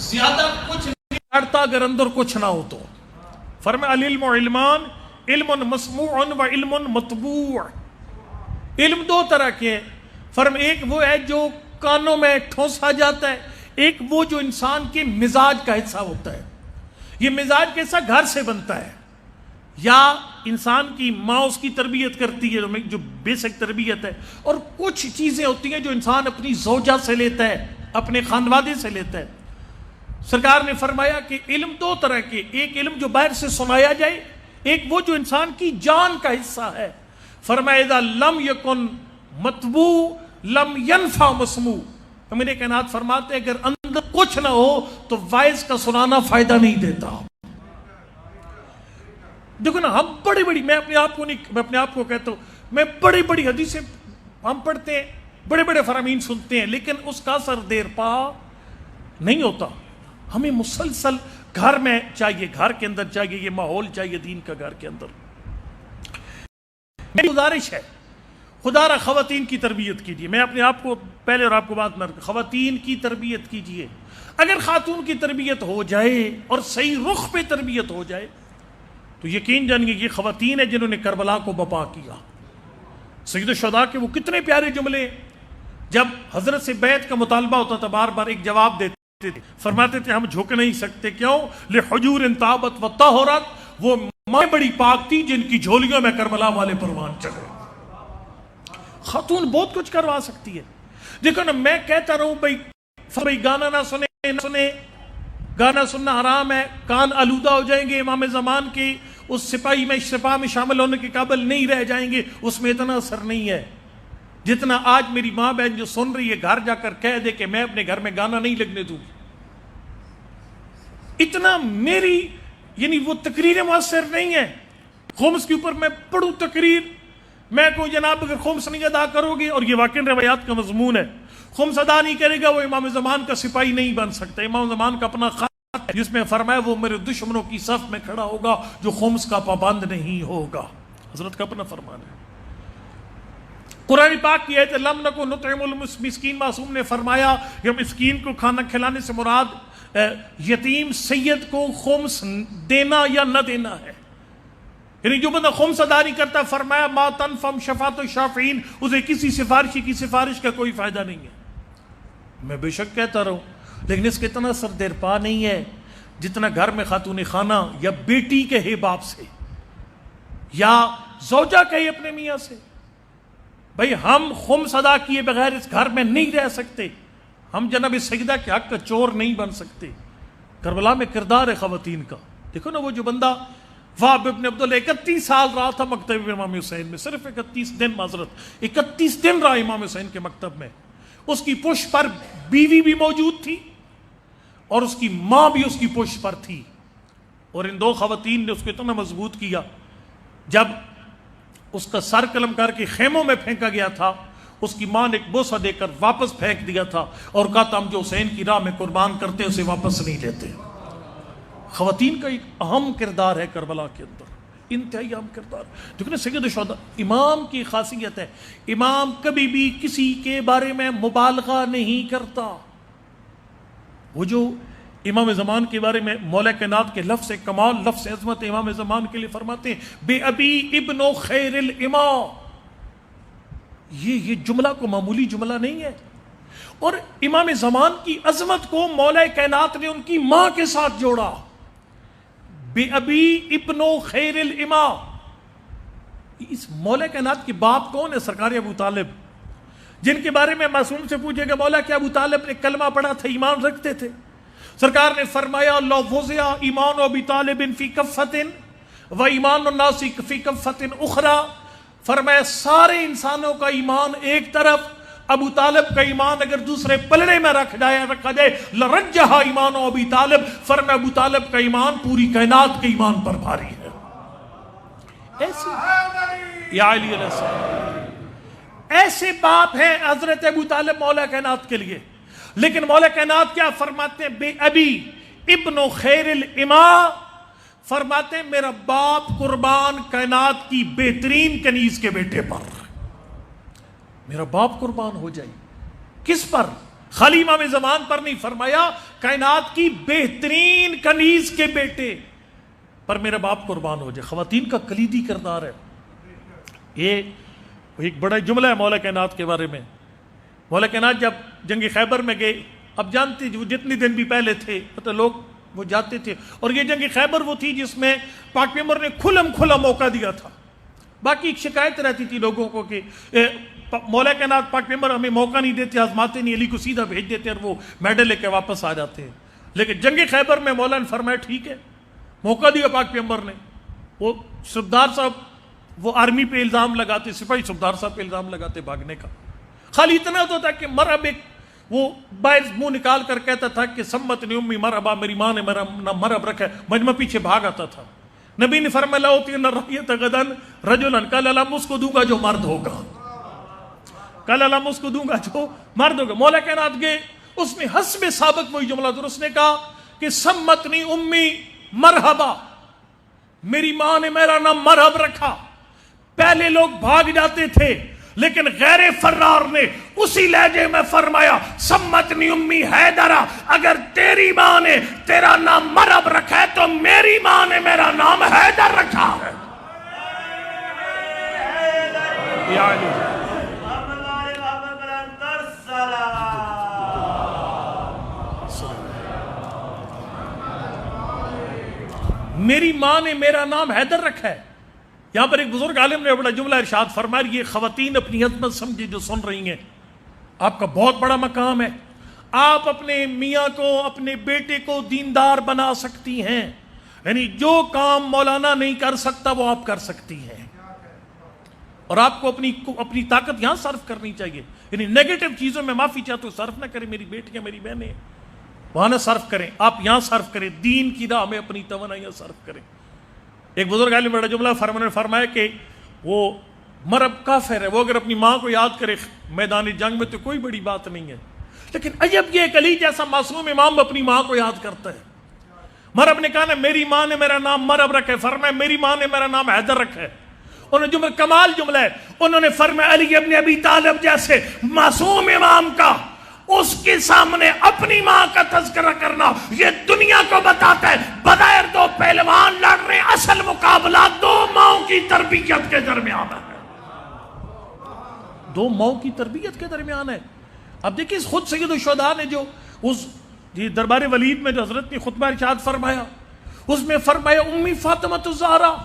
زیادہ کچھ نہیں کرتا اگر اندر کچھ نہ ہو تو. فرمایا العلم علمان، علم مسموع و علم مطبوع. علم دو طرح کے ہیں. فرمایا ایک وہ ہے جو کانوں میں ٹھونسا جاتا ہے، ایک وہ جو انسان کے مزاج کا حصہ ہوتا ہے. یہ مزاج کا حصہ گھر سے بنتا ہے، یا انسان کی ماں اس کی تربیت کرتی ہے جو بیسک تربیت ہے، اور کچھ چیزیں ہوتی ہیں جو انسان اپنی زوجہ سے لیتا ہے، اپنے خانوادے سے لیتا ہے. سرکار نے فرمایا کہ علم دو طرح کے، ایک علم جو باہر سے سنایا جائے، ایک وہ جو انسان کی جان کا حصہ ہے. فرمایا اذا لم یکن مطبوع لم ینفع مسموع. میرے کائنات فرماتے ہیں اگر اندر کچھ نہ ہو تو وائز کا سنانا فائدہ نہیں دیتا. دیکھو نا، ہم بڑی بڑی، میں اپنے آپ کو کہتا ہوں، میں بڑی بڑی حدیثیں ہم پڑھتے ہیں، بڑے بڑے فرامین سنتے ہیں، لیکن اس کا اثر دیر پا نہیں ہوتا. ہمیں مسلسل گھر میں چاہیے، گھر کے اندر چاہیے، یہ ماحول چاہیے دین کا گھر کے اندر. میری گزارش ہے خدا را خواتین کی تربیت کیجیے. میں اپنے آپ کو پہلے اور آپ کو بات میں، خواتین کی تربیت کیجیے. اگر خاتون کی تربیت ہو جائے اور صحیح رخ پہ تربیت ہو جائے تو یقین جانیے یہ خواتین ہیں جنہوں نے کربلا کو بپا کیا. سید الشہداء کے وہ کتنے پیارے جملے، جب حضرت سے بیعت کا مطالبہ ہوتا تھا بار بار ایک جواب دیتے تھے. فرماتے تھے ہم جھک نہیں سکتے. کیوں؟ لحجور طابت و طہرت، وہ ماں بڑی پاک تھی جن کی جھولیوں میں کربلا والے پروان چلے. خاتون بہت کچھ کروا سکتی ہے. دیکھو نا، میں کہتا رہوں بھائی گانا نہ سنے، گانا سننا حرام ہے، کان آلودہ ہو جائیں گے، امام زمان کی اس سپاہ میں شامل ہونے کے قابل نہیں رہ جائیں گے. اس میں اتنا اثر نہیں ہے جتنا آج میری ماں بہن جو سن رہی ہے گھر جا کر کہہ دے کہ میں اپنے گھر میں گانا نہیں لگنے دوں گی. اتنا میری یعنی وہ تقریر مؤثر نہیں ہے. خمس کے اوپر میں پڑھوں تقریر، میں کوئی جناب اگر خمس نہیں ادا کرو گے، اور یہ واقعی روایات کا مضمون ہے، خمس ادا نہیں کرے گا وہ امام زمان کا سپاہی نہیں بن سکتا. امام زمان کا اپنا خط ہے جس میں فرمایا وہ میرے دشمنوں کی صف میں کھڑا ہوگا جو خمس کا پابند نہیں ہوگا. حضرت کا اپنا فرمان ہے. قرآن پاک کی آیت لم نکن نطعم المسکین، معصوم نے فرمایا کہ مسکین کو کھانا کھلانے سے مراد یتیم سید کو خمس دینا یا نہ دینا ہے. یعنی جو بندہ خمس ادا نہیں کرتا، فرمایا ما تنفع شفاعت الشافعین، اسے کسی سفارشی کی سفارش کا کوئی فائدہ نہیں ہے. میں بے شک کہتا رہوں، لیکن اس کے اتنا اثر دیر پا نہیں ہے جتنا گھر میں خاتون خانہ یا بیٹی کہے باپ سے یا زوجہ کہے اپنے میاں سے بھائی ہم خمس ادا کیے بغیر اس گھر میں نہیں رہ سکتے، ہم جناب سیدہ کے حق کا چور نہیں بن سکتے. کربلا میں کردار ہے خواتین کا. دیکھو نا، وہ جو بندہ وہب ابن عبداللہ 31 سال رہا تھا مکتب امام حسین میں، صرف 31 دن، معذرت 31 دن رہا امام حسین کے مکتب میں. اس کی پشت پر بیوی بھی موجود تھی اور اس کی ماں بھی اس کی پشت پر تھی. اور ان دو خواتین نے اس کو اتنا مضبوط کیا، جب اس کا سر قلم کر کے خیموں میں پھینکا گیا تھا، اس کی ماں نے ایک بوسہ دے کر واپس پھینک دیا تھا اور کہا تھا ہم جو حسین کی راہ میں قربان کرتے اسے واپس نہیں لیتے. خواتین کا ایک اہم کردار ہے کربلا کے اندر، انتہائی اہم کردار. دیکھیں سید الشہداء امام کی خاصیت ہے، امام کبھی بھی کسی کے بارے میں مبالغہ نہیں کرتا. وہ جو امام زمان کے بارے میں مولا کائنات کے لفظ کمال، لفظ عظمت امام زمان کے لیے فرماتے ہیں بے ابی ابن خیر الامام. یہ جملہ کو معمولی جملہ نہیں ہے. اور امام زمان کی عظمت کو مولا کائنات نے ان کی ماں کے ساتھ جوڑا. بے ابی ابن خیر الامام. اس مولا کائنات کے باپ کون ہے؟ سرکار ابو طالب، جن کے بارے میں معصوم سے پوچھے گا مولا کہ ابو طالب نے کلمہ پڑھا تھا، ایمان رکھتے تھے؟ سرکار نے فرمایا لو وضع ایمان ابی طالب فی کفۃ و ایمان الناس فی کفۃ اخری. فرمایا سارے انسانوں کا ایمان ایک طرف، ابو طالب کا ایمان اگر دوسرے پلڑے میں رکھا جائے لرجح ایمان ابی طالب. فرمایا ابو طالب کا ایمان پوری کائنات کے ایمان پر بھاری ہے. ایسی یا علی علیہ السلام ایسے باپ ہیں حضرت ابو طالب مولا کائنات کے لیے. لیکن مولا کائنات کیا فرماتے ہیں؟ بے ابی ابن خیر الامام. فرماتے ہیں میرا باپ قربان کائنات کی بہترین کنیز کے بیٹے پر. میرا باپ قربان ہو جائے کس پر؟ خالی امام زمان پر نہیں، فرمایا کائنات کی بہترین کنیز کے بیٹے پر میرا باپ قربان ہو جائے. خواتین کا کلیدی کردار ہے. یہ ایک بڑا جملہ ہے مولا کائنات کے بارے میں. مولا کائنات جب جنگ خیبر میں گئے, اب جانتے جو جتنے دن بھی پہلے تھے مطلب لوگ وہ جاتے تھے, اور یہ جنگ خیبر وہ تھی جس میں پاک پیغمبر نے کھلا موقع دیا تھا. باقی ایک شکایت رہتی تھی لوگوں کو کہ مولا کائنات پاک پیغمبر ہمیں موقع نہیں دیتے, آزماتے نہیں, علی کو سیدھا بھیج دیتے اور وہ میڈل لے کے واپس آ جاتے ہیں. لیکن جنگ خیبر میں مولا نے فرمایا ٹھیک ہے, موقع دیا پاک پیغمبر نے. وہ سردار صاحب وہ آرمی پہ الزام لگاتے, سپاہی سردار صاحب پہ الزام لگاتے بھاگنے کا. خالی اتنا تو تھا کہ مرحب ایک وہ باہر منہ نکال کر کہتا تھا کہ سمت نے امی مرحبا, میری ماں نے میرا مرحب رکھا ہے, مجمع پیچھے بھاگ آتا تھا. نبی نے فرمایا لا اوتین الرعیۃ غدا رجلا, کل اللہ اس کو دوں گا جو مرد ہوگا, کل اللہ اس کو دوں گا جو مرد ہوگا. مولا کائنات گئے, اس نے حسب سابق وہی جملہ درست نے کہا کہ سمتنی امی مرحبا, میری ماں نے میرا نام مرحب رکھا. پہلے لوگ بھاگ جاتے تھے لیکن غیر فرار نے اسی لہجے میں فرمایا سمتنی امی حیدرہ, اگر تیری ماں نے تیرا نام مرحب رکھا ہے تو میری ماں نے میرا نام حیدر رکھا ہے. میری ماں نے میرا نام حیدر رکھا ہے. یہاں پر ایک بزرگ عالم نے بڑا جملہ ارشاد فرمایا, یہ خواتین اپنی عظمت سمجھے جو سن رہی ہیں, آپ کا بہت بڑا مقام ہے. آپ اپنے میاں کو, اپنے بیٹے کو دیندار بنا سکتی ہیں. یعنی جو کام مولانا نہیں کر سکتا وہ آپ کر سکتی ہیں, اور آپ کو اپنی طاقت یہاں صرف کرنی چاہیے. یعنی نیگیٹو چیزوں میں معافی چاہتے ہو صرف نہ کریں, میری بیٹیاں میری بہنیں وہاں نہ صرف کریں, آپ یہاں صرف کریں, دین کی راہ میں اپنی توانائیاں صرف کریں. ایک بزرگ عالم بڑا جملہ فرمایا کہ وہ مرب کافر ہے, وہ اگر اپنی ماں کو یاد کرے میدان جنگ میں تو کوئی بڑی بات نہیں ہے. لیکن عجب یہ علی جیسا معصوم امام اپنی ماں کو یاد کرتا ہے. مرب نے کہا نا میری ماں نے میرا نام مرب رکھا ہے, فرمایا میری ماں نے میرا نام حیدر رکھا ہے. انہوں نے جملہ کمال جملہ ہے, انہوں نے فرمایا علی ابن ابی طالب جیسے معصوم امام کا اس کے سامنے اپنی ماں کا تذکرہ کرنا یہ دنیا کو بتاتا ہے بظاہر دو پہلوان لڑ رہے ہیں, اصل مقابلہ دو ماؤں کی تربیت کے درمیان ہے. دو ماؤں کی تربیت کے درمیان ہے. اب دیکھیں خود سید الشہداء نے جو اس دربار ولید میں جو حضرت نے خطبہ ارشاد فرمایا, اس میں فرمایا امی فاطمہ الزہرا,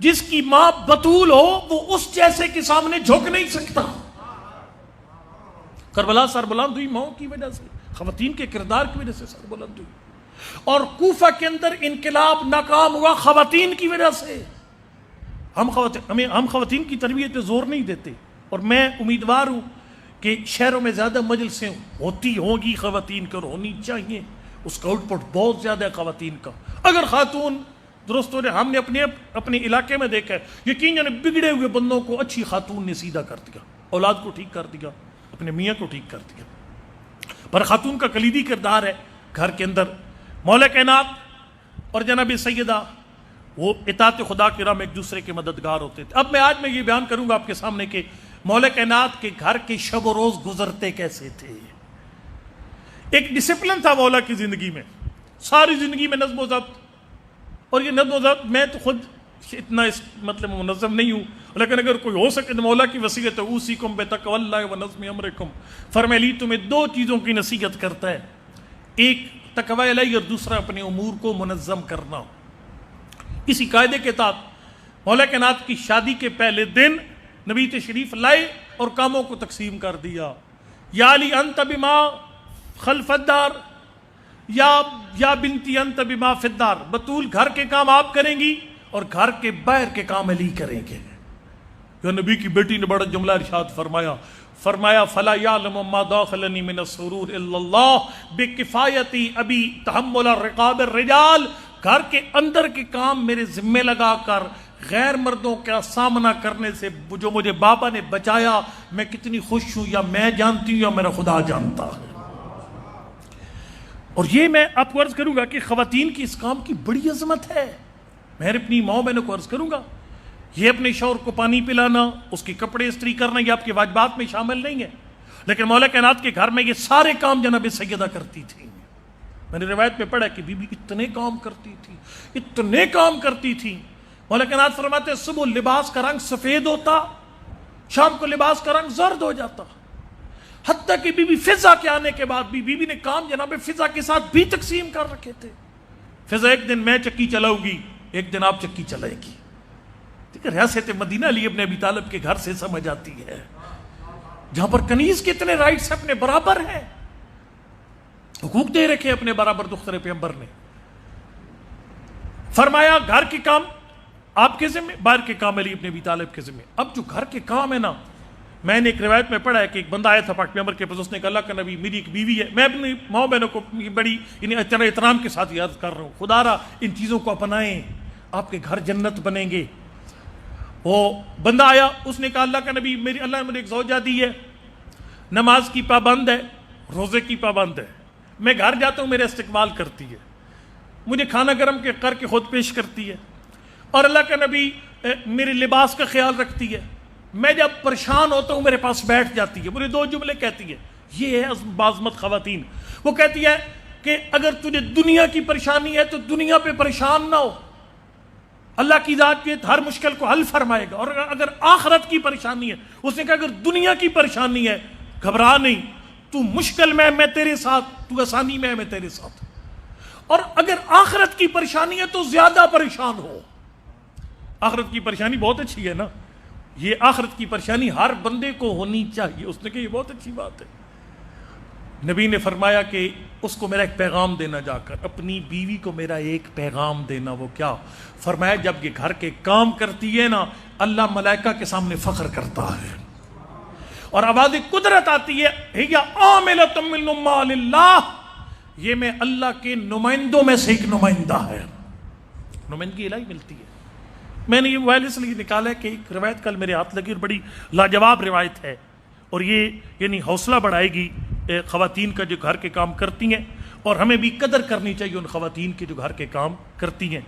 جس کی ماں بطول ہو وہ اس جیسے کے سامنے جھک نہیں سکتا. کربلا سر بلند ہوئی ماؤں کی وجہ سے, خواتین کے کردار کی وجہ سے سر بلند ہوئی. اور کوفہ کے اندر انقلاب ناکام ہوا خواتین کی وجہ سے. ہم خواتین کی تربیت پہ زور نہیں دیتے, اور میں امیدوار ہوں کہ شہروں میں زیادہ مجلسیں ہوتی ہوں گی خواتین کو, ہونی چاہیے. اس کا آؤٹ پٹ بہت زیادہ ہے خواتین کا. اگر خاتون درست ہو جائے, ہم نے اپنے علاقے میں دیکھا ہے یقیناً بگڑے ہوئے بندوں کو اچھی خاتون نے سیدھا کر دیا, اولاد کو ٹھیک کر دیا, اپنے میاں کو ٹھیک کر دیا. پر خاتون کا کلیدی کردار ہے گھر کے اندر. مولا کائنات اور جناب سیدہ وہ اطاعت خدا کی راہ میں ایک دوسرے کے مددگار ہوتے تھے. اب آج میں یہ بیان کروں گا آپ کے سامنے کہ مولا کائنات کے گھر کے شب و روز گزرتے کیسے تھے. ایک ڈسپلن تھا مولا کی زندگی میں, ساری زندگی میں نظم و ضبط. اور یہ نظم و ضبط میں تو خود اتنا مطلب منظم نہیں ہوں, لیکن اگر کوئی ہو سکے تو مولا کی وصیت ہے اوصیکم بتقوی اللہ و نظم امرکم. فرمایا تمہیں دو چیزوں کی نصیحت کرتا ہے, ایک تقوی الہی اور دوسرا اپنے امور کو منظم کرنا. اسی قاعدے کے تحت مولا کائنات کی شادی کے پہلے دن نبی تشریف لائے اور کاموں کو تقسیم کر دیا. یا علی انت بما خلف الدار, یا بنتی انت بما فی الدار, بطول گھر کے کام آپ کریں گی اور گھر کے باہر کے کام علی کریں گے. جو نبی کی بیٹی نے بڑا جملہ ارشاد فرمایا فلا یعلم ما داخلنی من السرور الا اللہ بکفایتی ابی تحمل الرقاب الرجال. گھر کے اندر کے کام میرے ذمے لگا کر غیر مردوں کا سامنا کرنے سے جو مجھے بابا نے بچایا, میں کتنی خوش ہوں, یا میں جانتی ہوں یا میرا خدا جانتا ہے. اور یہ میں آپ کو عرض کروں گا کہ خواتین کی اس کام کی بڑی عظمت ہے. میں اپنی ماں بہنوں کو عرض کروں گا, یہ اپنے شوہر کو پانی پلانا, اس کے کپڑے استری کرنا, یہ آپ کے واجبات میں شامل نہیں ہے. لیکن مولا کائنات کے گھر میں یہ سارے کام جناب سیدہ کرتی تھیں. میں نے روایت میں پڑھا کہ بی بی اتنے کام کرتی تھی مولا کائنات فرماتے صبح لباس کا رنگ سفید ہوتا، شام کو لباس کا رنگ زرد ہو جاتا، حتیٰ کہ بی بی فضا کے آنے کے بعد بھی بی بی نے کام جناب فضا کے ساتھ بھی تقسیم کر رکھے تھے. فضا ایک دن میں چکی چلاؤں گی، ایک دن آپ چکی چلائے گی. ٹھیک ہے، ریاست مدینہ علی ابن ابی طالب کے گھر سے سمجھ آتی ہے، جہاں پر کنیز کے اتنے رائٹس اپنے برابر ہیں، حقوق دے رکھے اپنے برابر دختر پیغمبر نے. فرمایا گھر کے کام آپ کے ذمہ، باہر کے کام علی ابن ابی طالب کے ذمہ. اب جو گھر کے کام ہے نا، میں نے ایک روایت میں پڑھا ہے کہ ایک بندہ آیا تھا پاک پیغمبر کے پاس، اس نے کہا اللہ کا نبی میری ایک بیوی ہے، میں اپنی ماں بہنوں کو بڑی احترام کے ساتھ یاد کر رہا ہوں، خدا را ان چیزوں کو اپنائیں، آپ کے گھر جنت بنیں گے. وہ بندہ آیا، اس نے کہا اللہ کا نبی اللہ نے مجھے ایک زوجہ دی ہے، نماز کی پابند ہے، روزے کی پابند ہے، میں گھر جاتا ہوں میرے استقبال کرتی ہے، مجھے کھانا گرم کر کے خود پیش کرتی ہے، اور اللہ کا نبی میرے لباس کا خیال رکھتی ہے، میں جب پریشان ہوتا ہوں میرے پاس بیٹھ جاتی ہے، مجھے 2 جملے کہتی ہے. یہ ہے بعضمت خواتین. وہ کہتی ہے کہ اگر تجھے دنیا کی پریشانی ہے تو دنیا پہ پریشان نہ ہو، اللہ کی ذات کے ہر مشکل کو حل فرمائے گا. اور اگر آخرت کی پریشانی ہے، اس نے کہا اگر دنیا کی پریشانی ہے گھبرا نہیں، تو مشکل میں تیرے ساتھ، تو آسانی میں تیرے ساتھ. اور اگر آخرت کی پریشانی ہے تو زیادہ پریشان ہو. آخرت کی پریشانی بہت اچھی ہے نا، یہ آخرت کی پریشانی ہر بندے کو ہونی چاہیے. اس نے کہا یہ بہت اچھی بات ہے. نبی نے فرمایا کہ اس کو میرا ایک پیغام دینا، جا کر اپنی بیوی کو میرا ایک پیغام دینا. وہ کیا؟ فرمایا جب یہ گھر کے کام کرتی ہے نا، اللہ ملائکہ کے سامنے فخر کرتا ہے اور آواز قدرت آتی ہے، ہی عاملۃ من عمال اللہ، یہ میں اللہ کے نمائندوں میں سے ایک نمائندہ ہے. نمائندگی الہی ملتی ہے. میں نے یہ موبائل اس لیے نکالا ہے کہ ایک روایت کل میرے ہاتھ لگی اور بڑی لاجواب روایت ہے، اور یہ یعنی حوصلہ بڑھائے گی خواتین کا جو گھر کے کام کرتی ہیں، اور ہمیں بھی قدر کرنی چاہیے ان خواتین کی جو گھر کے کام کرتی ہیں.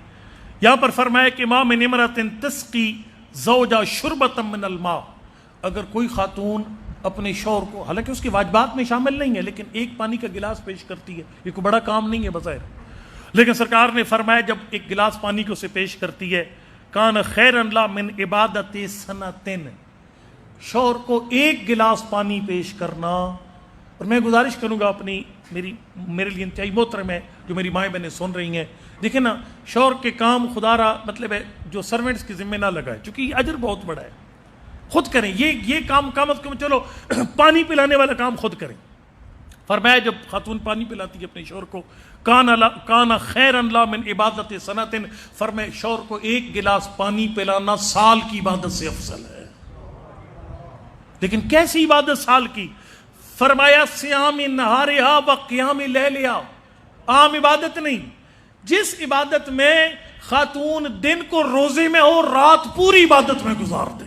یہاں پر فرمایا کہ ما من امرأۃ تسقی زوجہ شربۃ من الماء، اگر کوئی خاتون اپنے شوہر کو، حالانکہ اس کے واجبات میں شامل نہیں ہے، لیکن ایک پانی کا گلاس پیش کرتی ہے، یہ کوئی بڑا کام نہیں ہے بظاہر، لیکن سرکار نے فرمایا جب ایک گلاس پانی کو اسے پیش کرتی ہے، کان خیرا لها من عبادت سنتن، شوہر کو ایک گلاس پانی پیش کرنا. اور میں گزارش کروں گا اپنی میرے لیے انتہائی محترم ہے جو میری مائیں بہنیں سن رہی ہیں، دیکھیں نا شوہر کے کام خدا را مطلب ہے جو سرونٹس کی ذمہ نہ لگائے، چونکہ یہ اجر بہت بڑا ہے، خود کریں یہ کام کم از کم، چلو پانی پلانے والا کام خود کریں. فرمایا جب خاتون پانی پلاتی ہے اپنے شوہر کو، کانا خیرا لها من عبادت سنتن، فرمائے شوہر کو ایک گلاس پانی پلانا سال کی عبادت سے افضل ہے. لیکن کیسی عبادت سال کی؟ فرمایا صیام نہارہا و قیام لیلہا، عام عبادت نہیں، جس عبادت میں خاتون دن کو روزے میں اور رات پوری عبادت میں گزار دے.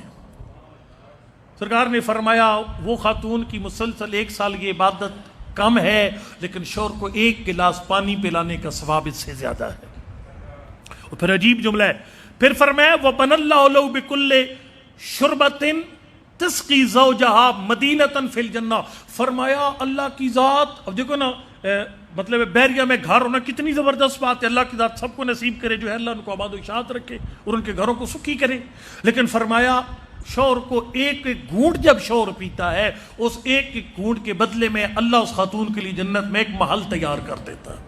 سرکار نے فرمایا وہ خاتون کی مسلسل 1 سال یہ عبادت کم ہے، لیکن شوہر کو ایک گلاس پانی پلانے کا ثواب اس سے زیادہ ہے. اور پھر عجیب جملہ ہے، پھر فرمایا وَبَنَ اللَّهُ لَهُ بِكُلِّ شُرْبَةٍ تسقی زوجہا مدینۃ فی الجنہ. فرمایا اللہ کی ذات، اب دیکھو نا مطلب بحریہ میں گھر ہونا کتنی زبردست بات ہے، اللہ کی ذات سب کو نصیب کرے جو ہے، اللہ ان کو آباد و اشاعت رکھے اور ان کے گھروں کو سکھی کرے. لیکن فرمایا شوہر کو ایک ایک گھونٹ جب شوہر پیتا ہے، اس ایک ایک گھونٹ کے بدلے میں اللہ اس خاتون کے لیے جنت میں ایک محل تیار کر دیتا ہے.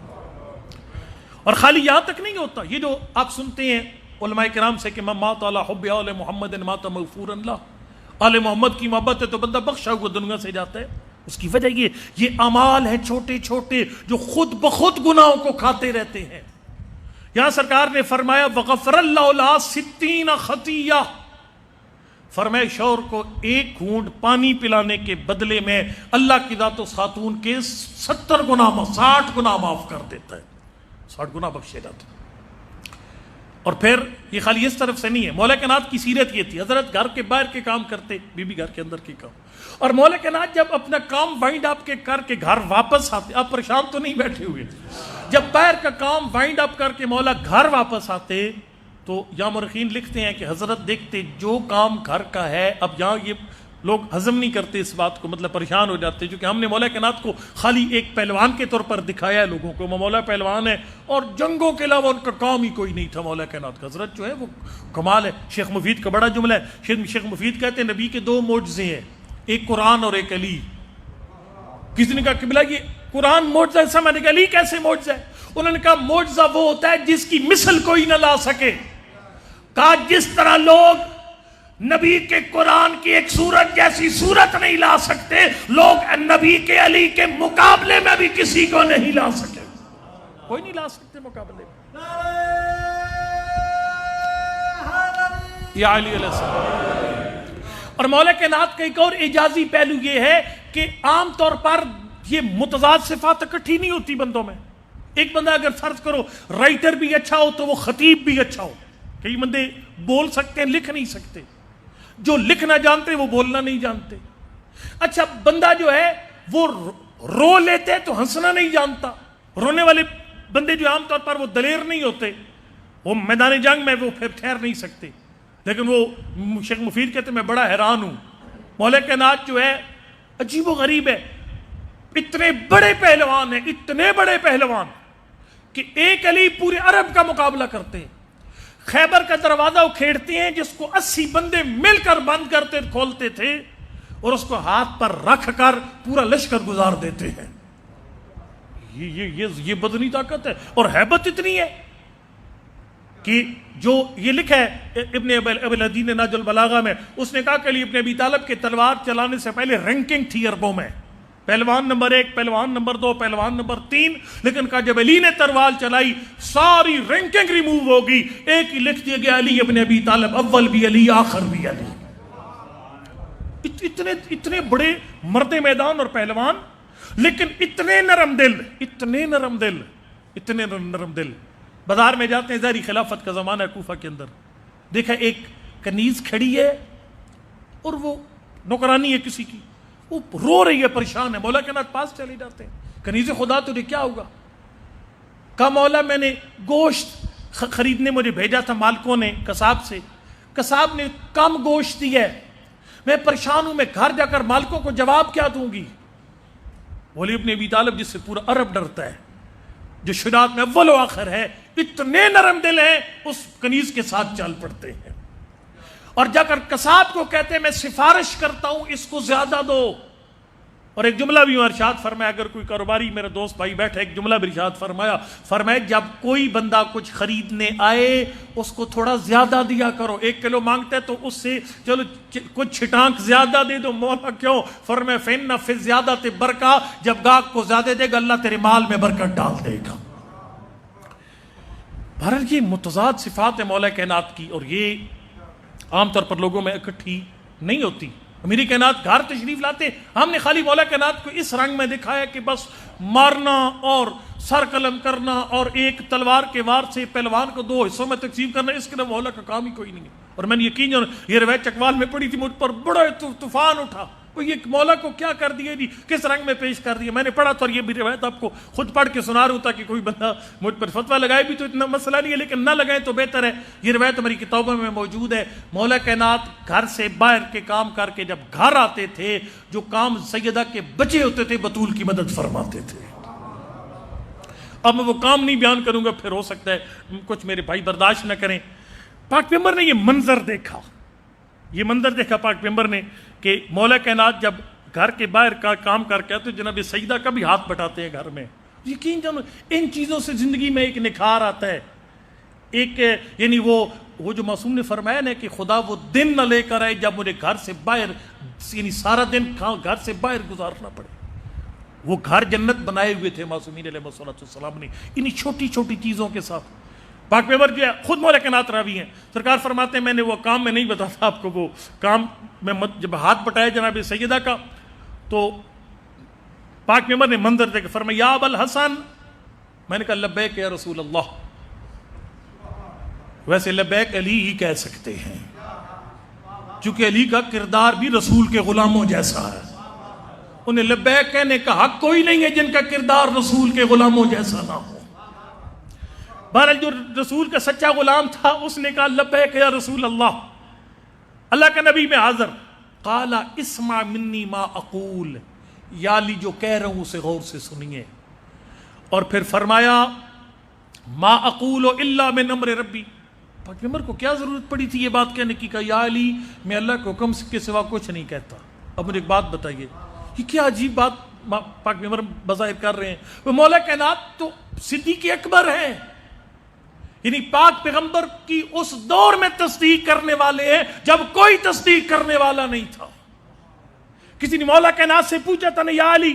اور خالی یہاں تک نہیں ہوتا، یہ جو آپ سنتے ہیں علماء کرام سے کہ من مات علی حب آل محمد مات مغفورا لہ، آل محمد کی محبت ہے تو بندہ بخشا ہوا دنیا سے جاتا ہے. اس کی وجہ یہ اعمال ہیں چھوٹے چھوٹے جو خود بخود گناہوں کو کھاتے رہتے ہیں. یہاں سرکار نے فرمایا وغفر اللہ لہا 60 خطیہ، فرمائے شوہر کو ایک گھونٹ پانی پلانے کے بدلے میں اللہ کی ذات اس خاتون کے 60 گناہ معاف کر دیتا ہے، 60 گناہ بخشے جاتے ہیں. اور پھر یہ خالی اس طرف سے نہیں ہے، مولا کائنات کی سیرت یہ تھی، حضرت گھر کے باہر کے کام کرتے، بی بی گھر کے اندر کے کام. اور مولا کائنات جب اپنا کام وائنڈ اپ کے کر کے گھر واپس آتے، آپ پریشان تو نہیں بیٹھے ہوئے، جب باہر کا کام وائنڈ اپ کر کے مولا گھر واپس آتے تو یا مورخین لکھتے ہیں کہ حضرت دیکھتے جو کام گھر کا ہے، اب یہاں یہ لوگ ہضم نہیں کرتے اس بات کو، مطلب پریشان ہو جاتے، کیونکہ ہم نے مولا کائنات کو خالی ایک پہلوان کے طور پر دکھایا ہے لوگوں کو، وہ مولا پہلوان ہے اور جنگوں کے علاوہ ان کا کام ہی کوئی نہیں تھا مولا کائنات کا۔ حضرت جو ہے وہ کمال ہے۔ شیخ مفید کا بڑا جملہ ہے، شیخ مفید کہتے ہیں نبی کے دو معجزے ہیں، ایک قرآن اور ایک علی۔ کسی نے کہا قبلہ یہ قرآن معجزہ ہے، سمجھنے کہ علی کیسے معجزہ ہے؟ انہوں نے کہا معجزہ وہ ہوتا ہے جس کی مثل کوئی نہ لا سکے۔ کہا جس طرح لوگ نبی کے قرآن کی ایک سورت جیسی سورت نہیں لا سکتے، لوگ نبی کے علی کے مقابلے میں بھی کسی کو نہیں لا سکے، کوئی نہیں لا سکتے مقابلے میں۔ یا علی علیہ السلام۔ اور مولا کائنات کا ایک اور اعجازی پہلو یہ ہے کہ عام طور پر یہ متضاد صفات اکٹھی نہیں ہوتی بندوں میں۔ ایک بندہ اگر فرض کرو رائٹر بھی اچھا ہو تو وہ خطیب بھی اچھا ہو۔ کئی بندے بول سکتے ہیں لکھ نہیں سکتے، جو لکھنا جانتے وہ بولنا نہیں جانتے۔ اچھا بندہ جو ہے وہ رو لیتے تو ہنسنا نہیں جانتا۔ رونے والے بندے جو عام طور پر وہ دلیر نہیں ہوتے، وہ میدان جنگ میں وہ پھر ٹھہر نہیں سکتے۔ لیکن وہ شیخ مفید کہتے ہیں میں بڑا حیران ہوں، مولا کائنات جو ہے عجیب و غریب ہے، اتنے بڑے پہلوان ہیں، اتنے بڑے پہلوان کہ ایک علی پورے عرب کا مقابلہ کرتے ہیں۔ خیبر کا دروازہ وہ کھیڑتے ہیں جس کو 80 بندے مل کر بند کرتے کھولتے تھے، اور اس کو ہاتھ پر رکھ کر پورا لشکر گزار دیتے ہیں۔ یہ بدنی طاقت ہے، اور ہیبت اتنی ہے کہ جو یہ لکھا ہے ابن ابی العدی نے ناج البلاغہ میں، اس نے کہا کہ علی ابن ابی طالب کے تلوار چلانے سے پہلے رینکنگ تھی عربوں میں، پہلوان نمبر 1، پہلوان نمبر 2، پہلوان نمبر 3، لیکن کہا جب علی نے تلوار چلائی ساری رینکنگ ریموو ہوگی، ایک ہی لکھ دیا گیا علی ابن ابی طالب، اول بھی علی آخر بھی علی۔ اتنے بڑے مرد میدان اور پہلوان، لیکن اتنے نرم دل، اتنے نرم دل، اتنے نرم دل۔ بازار میں جاتے ہیں، ظاہری خلافت کا زمانہ ہے کوفہ کے اندر، دیکھا ایک کنیز کھڑی ہے اور وہ نوکرانی ہے کسی کی، وہ رو رہی ہے، پریشان ہے، مولا کائنات پاس چلے جاتے ہیں، کنیز خدا تجھے کیا ہوگا؟ کہا مولا میں نے گوشت خریدنے مجھے بھیجا تھا مالکوں نے قصاب سے، قصاب نے کم گوشت دی ہے، میں پریشان ہوں، میں گھر جا کر مالکوں کو جواب کیا دوں گی؟ علی ابن ابی طالب جس سے پورا عرب ڈرتا ہے، جو شجاعت میں اول و آخر ہے، اتنے نرم دل ہیں، اس کنیز کے ساتھ چل پڑتے ہیں، اور جا کر قصاب کو کہتے ہیں میں سفارش کرتا ہوں اس کو زیادہ دو۔ اور ایک جملہ بھی ارشاد فرمایا، اگر کوئی کاروباری میرا دوست بھائی بیٹھا، ایک جملہ بھی ارشاد فرمایا جب کوئی بندہ کچھ خریدنے آئے اس کو تھوڑا زیادہ دیا کرو، 1 کلو مانگتا ہے تو اس سے چلو کچھ چھٹانک زیادہ دے دو۔ مولا کیوں؟ فرمایا فإن فی الزیادۃ برکہ، جب گاہک کو زیادہ دے گا اللہ تیرے مال میں برکت ڈال دے گا۔ بہرحال یہ متضاد صفات ہے مولا کائنات کی، اور یہ عام طور پر لوگوں میں اکٹھی نہیں ہوتی۔ امیر کائنات گھر تشریف لاتے، ہم نے خالی مولا کائنات کو اس رنگ میں دکھایا کہ بس مارنا اور سر قلم کرنا اور ایک تلوار کے وار سے پہلوان کو 2 حصوں میں تقسیم کرنا، اس کے لیے مولا کا کام ہی کوئی نہیں ہے۔ اور میں نے یقین یہ روایت چکوال میں پڑھی تھی، مجھ پر بڑا طوفان اٹھا، یہ مولا کو کیا کر دیا جی، کس رنگ میں پیش کر دیا۔ میں نے پڑھا تو، اور یہ بھی روایت آپ کو خود پڑھ کے سنا رہا ہوں تاکہ کوئی بندہ مجھ پر فتویٰ لگائے بھی تو اتنا مسئلہ نہیں ہے، لیکن نہ لگائیں تو بہتر ہے۔ یہ روایت ہماری کتابوں میں موجود ہے، مولا کائنات گھر سے باہر کے کام کر کے جب گھر آتے تھے، جو کام سیدہ کے بچے ہوتے تھے بطول کی مدد فرماتے تھے۔ اب میں وہ کام نہیں بیان کروں گا، پھر ہو سکتا ہے کچھ میرے بھائی برداشت نہ کریں۔ پاک پیغمبر نے یہ منظر دیکھا، یہ منظر دیکھا پاک پیغمبر نے کہ مولا کائنات جب گھر کے باہر کا کام کر کے تو جناب سیدہ کا بھی ہاتھ بٹاتے ہیں گھر میں۔ یقین جانو ان چیزوں سے زندگی میں ایک نکھار آتا ہے، ایک یعنی وہ جو معصوم نے فرمایا نا کہ خدا وہ دن نہ لے کر آئے جب مجھے گھر سے باہر، یعنی سارا دن گھر سے باہر گزارنا پڑے۔ وہ گھر جنت بنائے ہوئے تھے معصومین علیہ السلام نے انہی چھوٹی چھوٹی چیزوں کے ساتھ۔ پاک پیغمبر جو ہے خود مولا کائنات راوی ہیں، سرکار فرماتے ہیں میں نے وہ کام میں نہیں بتاتا آپ کو، وہ کام میں جب ہاتھ بٹایا جناب سیدہ کا تو پاک پیغمبر نے منظر دیکھ فرمایا یا ابا الحسن، میں نے کہا لبیک یا رسول اللہ۔ ویسے لبیک علی ہی کہہ سکتے ہیں، چونکہ علی کا کردار بھی رسول کے غلاموں جیسا ہے، انہیں لبیک کہنے کا حق کوئی نہیں ہے جن کا کردار رسول کے غلاموں جیسا نہ ہو۔ بہرحال جو رسول کا سچا غلام تھا اس نے کہا لبیک یا رسول اللہ، اللہ کا نبی میں حاضر، قال اسمع منی ما اقول، یا علی جو کہہ رہا ہوں اسے غور سے سنیے. اور پھر فرمایا ما اقول الا من امر ربی. پاک پیغمبر کو کیا ضرورت پڑی تھی یہ بات کہنے کی؟ کہا یا علی میں اللہ کے حکم کے سوا کچھ نہیں کہتا. اب مجھے ایک بات بتائیے، یہ کیا عجیب بات پاک پیغمبر بظاہر کر رہے ہیں. وہ مولا کائنات تو صدیق اکبر ہے، یعنی پاک پیغمبر کی اس دور میں تصدیق کرنے والے ہیں جب کوئی تصدیق کرنے والا نہیں تھا. کسی نے مولا کائنات سے پوچھا تھا نا یا علی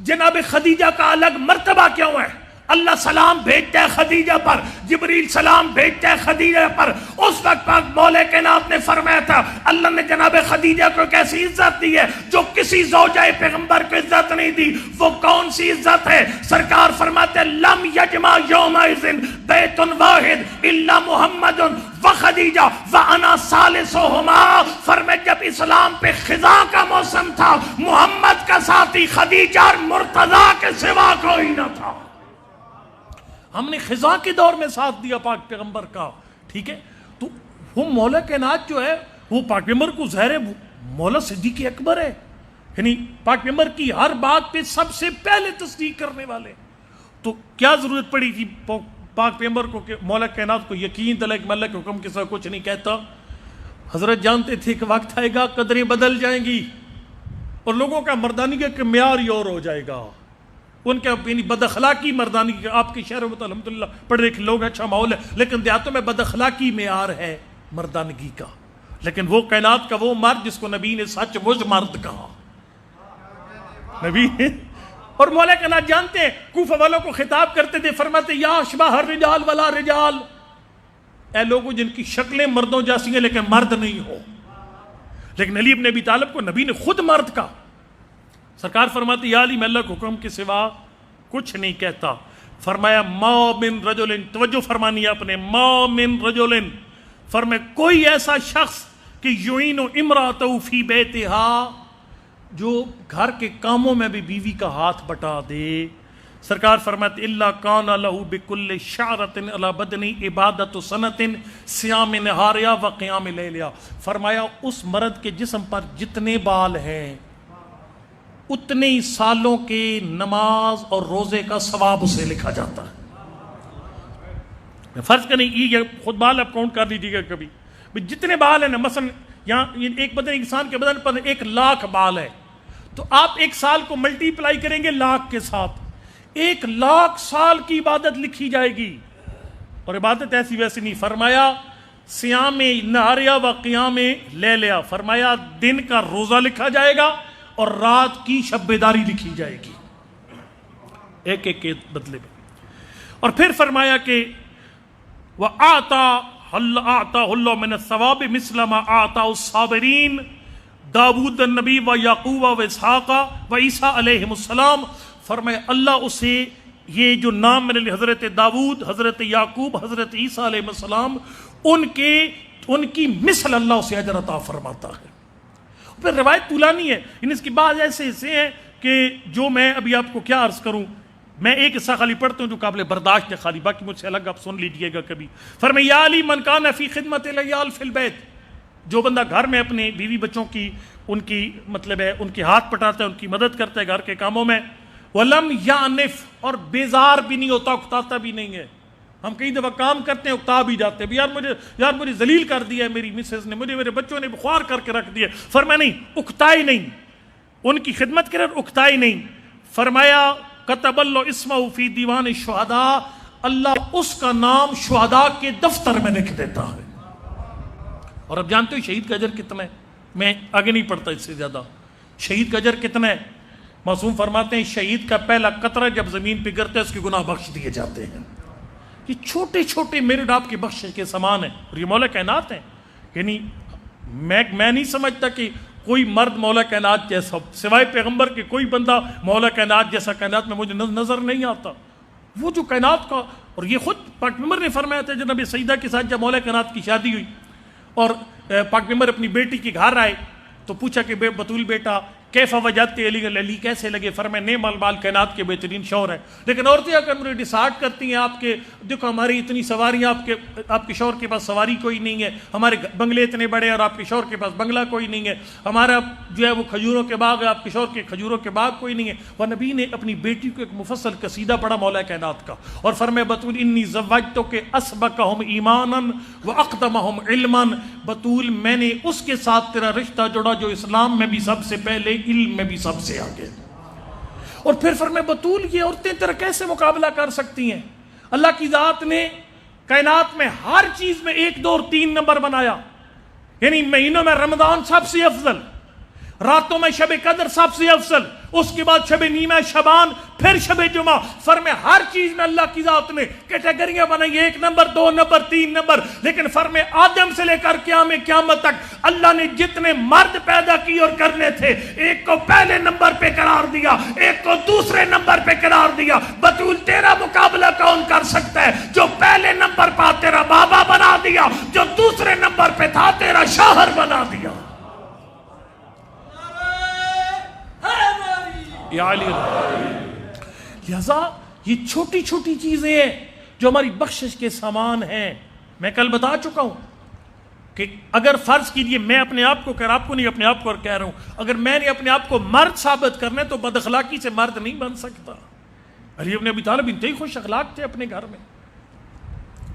جناب خدیجہ کا الگ مرتبہ کیوں ہے؟ اللہ سلام بھیجتا ہے خدیجہ پر، جبریل سلام بھیجتا ہے خدیجہ پر. اس وقت پاک مولا کائنات نے فرمایا تھا اللہ نے جناب خدیجہ کو کیسی عزت دی ہے جو کسی زوجہ پیغمبر کو عزت نہیں دی. وہ کون سی عزت ہے؟ سرکار فرماتے ہیں لم یجمع یومئذ بیت واحد الا محمد وخدیجہ وانا ثالثہما. فرمائے جب اسلام پہ خزاں کا موسم تھا محمد کا ساتھی خدیجہ اور مرتضیٰ کے سوا کوئی نہ تھا. ہم نے خزاں کے دور میں ساتھ دیا پاک پیغمبر کا، ٹھیک ہے. تو وہ مولا کائنات جو ہے وہ پاک پیغمبر کو ظاہر ہے مولا صدیق اکبر ہے، یعنی پاک پیغمبر کی ہر بات پہ سب سے پہلے تصدیق کرنے والے. تو کیا ضرورت پڑی تھی پاک پیغمبر کو کہ مولا کائنات کو یقین دلائے کہ میں اللہ کے حکم کے ساتھ کچھ نہیں کہتا؟ حضرت جانتے تھے کہ وقت آئے گا قدریں بدل جائیں گی اور لوگوں کا مردانی کا معیار ہی اور ہو جائے گا. ان کا یعنی بد اخلاقی مردانی کی، آپ کے شہروں میں تو الحمدللہ پڑھے لکھے لوگ اچھا ماحول ہے، لیکن دیہاتوں میں بد اخلاقی معیار ہے مردانگی کا. لیکن وہ کائنات کا وہ مرد جس کو نبی نے سچ مجھ مرد کہا، نبی نے. اور مولا کائنات جانتے ہیں کوفہ والوں کو خطاب کرتے تھے، فرماتے یا اشباہ الرجال ولا رجال، اے لوگوں جن کی شکلیں مردوں جیسی ہیں لیکن مرد نہیں ہو. لیکن علی ابن ابی طالب کو نبی نے خود مرد کہا. سرکار فرماتے یا علی میں اللہ کے حکم کے سوا کچھ نہیں کہتا. فرمایا ما من رجل، توجہ فرمانی ہے اپنے، ما من رجل، فرمائے کوئی ایسا شخص کہ یعین امرأتہ فی بیتہا، جو گھر کے کاموں میں بھی بیوی کا ہاتھ بٹا دے. سرکار فرماتے الا کان لہ بکل شعرۃ علی بدنی عبادۃ سنۃ صیام نہاریا و قیام لیلیا. فرمایا اس مرد کے جسم پر جتنے بال ہیں اتنے ہی سالوں کے نماز اور روزے کا ثواب اسے لکھا جاتا ہے. فرض کریں یہ خود بال آپ کاؤنٹ کر لیجیے گا کبھی، جتنے بال ہیں نا، مثلا یہاں ایک بدن انسان کے بدن پر 1,00,000 بال ہے، تو آپ ایک سال کو ملٹی پلائی کریں گے 1,00,000 کے ساتھ، 1,00,000 سال کی عبادت لکھی جائے گی. اور عبادت ایسی ویسی نہیں. فرمایا صیام نہاریا و قیام لیلیا، فرمایا دن کا روزہ لکھا جائے گا اور رات کی شب بیداری لکھی جائے گی، ایک ایک کے بدلے میں. اور پھر فرمایا کہ وَآتَاهُ اللَّهُ مِنَ الثَّوَابِ مِثْلَ مَا آتَاهُ الصَّابِرِينَ داود النبی و یعقوب و اسحاق و عیسیٰ علیہم السلام. فرمایا اللہ اسے یہ جو نام میرے لیے حضرت داود، حضرت یعقوب، حضرت عیسیٰ علیہ السلام، ان کی مثل اللہ اسے اجر عطا فرماتا ہے. پھر روایت طولانی ہے، اس کے بعد ایسے حصے ہیں کہ جو میں ابھی آپ کو کیا عرض کروں. میں ایک حصہ خالی پڑھتا ہوں جو قابل برداشت ہے خالی، باقی مجھ سے الگ آپ سن لیجئے گا کبھی. فرمایا یا علی من کان فی خدمت العیال فی البیت، جو بندہ گھر میں اپنے بیوی بچوں کی ان کی مطلب ہے ان کے ہاتھ پٹاتا ہے، ان کی مدد کرتا ہے گھر کے کاموں میں، ولم یعنف، اور بیزار بھی نہیں ہوتا، اکتاتا بھی نہیں ہے. ہم کئی دفعہ کام کرتے ہیں اکتا بھی جاتے ہیں، یار مجھے ذلیل کر دیا ہے میری مسز نے، مجھے میرے بچوں نے بخار کر کے رکھ دیا. فرمایا نہیں، اکتائی نہیں، ان کی خدمت کرے اکتائی نہیں. فرمایا کتب اللہ اسمہ فی دیوان الشہداء، اللہ اس کا نام شہداء کے دفتر میں لکھ دیتا ہے. اور اب جانتے ہو شہید کا اجر کتنا ہے؟ میں آگے نہیں پڑھتا اس سے زیادہ. شہید کا اجر کتنا ہے؟ معصوم فرماتے ہیں شہید کا پہلا قطرہ جب زمین پہ گرتا ہے اس کے گناہ بخش دیے جاتے ہیں. یہ چھوٹے چھوٹے میرے آپ کے بخش کے سامان ہیں، اور یہ مولا کائنات ہیں. یعنی میں نہیں سمجھتا کہ کوئی مرد مولا کائنات جیسا، سوائے پیغمبر کے کوئی بندہ مولا کائنات جیسا کائنات میں مجھے نظر نہیں آتا. وہ جو کائنات کا، اور یہ خود پاک پیغمبر نے فرمایا تھا جناب سیدہ کے ساتھ جب مولا کائنات کی شادی ہوئی اور پاک پیغمبر اپنی بیٹی کے گھر آئے تو پوچھا کہ بطول بیٹا کیف وجدت علی علی کیسے لگے؟ فرمایا نعم المال کائنات کے بہترین شوہر ہیں. لیکن عورتیں اگر مجھے ڈسارٹ کرتی ہیں آپ کے دیکھو ہماری اتنی سواریاں آپ کے شوہر کے پاس سواری کوئی نہیں ہے, ہمارے بنگلے اتنے بڑے اور آپ کے شوہر کے پاس بنگلہ کوئی نہیں ہے, ہمارا جو ہے وہ کھجوروں کے باغ ہے آپ کے شوہر کے کھجوروں کے باغ کوئی نہیں ہے. وہ نبی نے اپنی بیٹی کو ایک مفصل قصیدہ پڑھا مولا کائنات کا اور فرمایا بطول انی زوجتک اسبقہم ایمانا واقدمہم علما, بطول میں نے اس کے ساتھ تیرا رشتہ جوڑا جو اسلام میں بھی سب سے پہلے, علم میں بھی سب سے آگے. اور پھر فرمایا بطول یہ عورتیں تیرا کیسے مقابلہ کر سکتی ہیں؟ اللہ کی ذات نے کائنات میں ہر چیز میں 1 2 اور 3 نمبر بنایا. یعنی مہینوں میں رمضان سب سے افضل, راتوں میں شب قدر سب سے افضل, اس کے بعد شب نیمہ شبان, پھر شب جمعہ. فرمایا ہر چیز میں اللہ کی ذات نے کیٹیگریاں بنائی, 1 نمبر 2 نمبر 3 نمبر. لیکن فرمایا آدم سے لے کر قیامت تک اللہ نے جتنے مرد پیدا کی اور کرنے تھے, ایک کو پہلے نمبر پہ قرار دیا, ایک کو دوسرے نمبر پہ قرار دیا. بطول تیرا مقابلہ کون کر سکتا ہے؟ جو پہلے نمبر پہ تیرا بابا بنا دیا, جو دوسرے نمبر پہ تھا تیرا شوہر بنا دیا. لہذا یہ چھوٹی چھوٹی چیزیں ہیں جو ہماری بخشش کے سامان ہیں. میں کل بتا چکا ہوں کہ اگر فرض کیجئے میں اپنے آپ کو آپ کو نہیں, اپنے آپ کو کہہ رہا ہوں, اگر میں نے اپنے آپ کو مرد ثابت کرنا ہے تو بد اخلاقی سے مرد نہیں بن سکتا. علی بن ابی طالب انتہائی خوش اخلاق تھے اپنے گھر میں,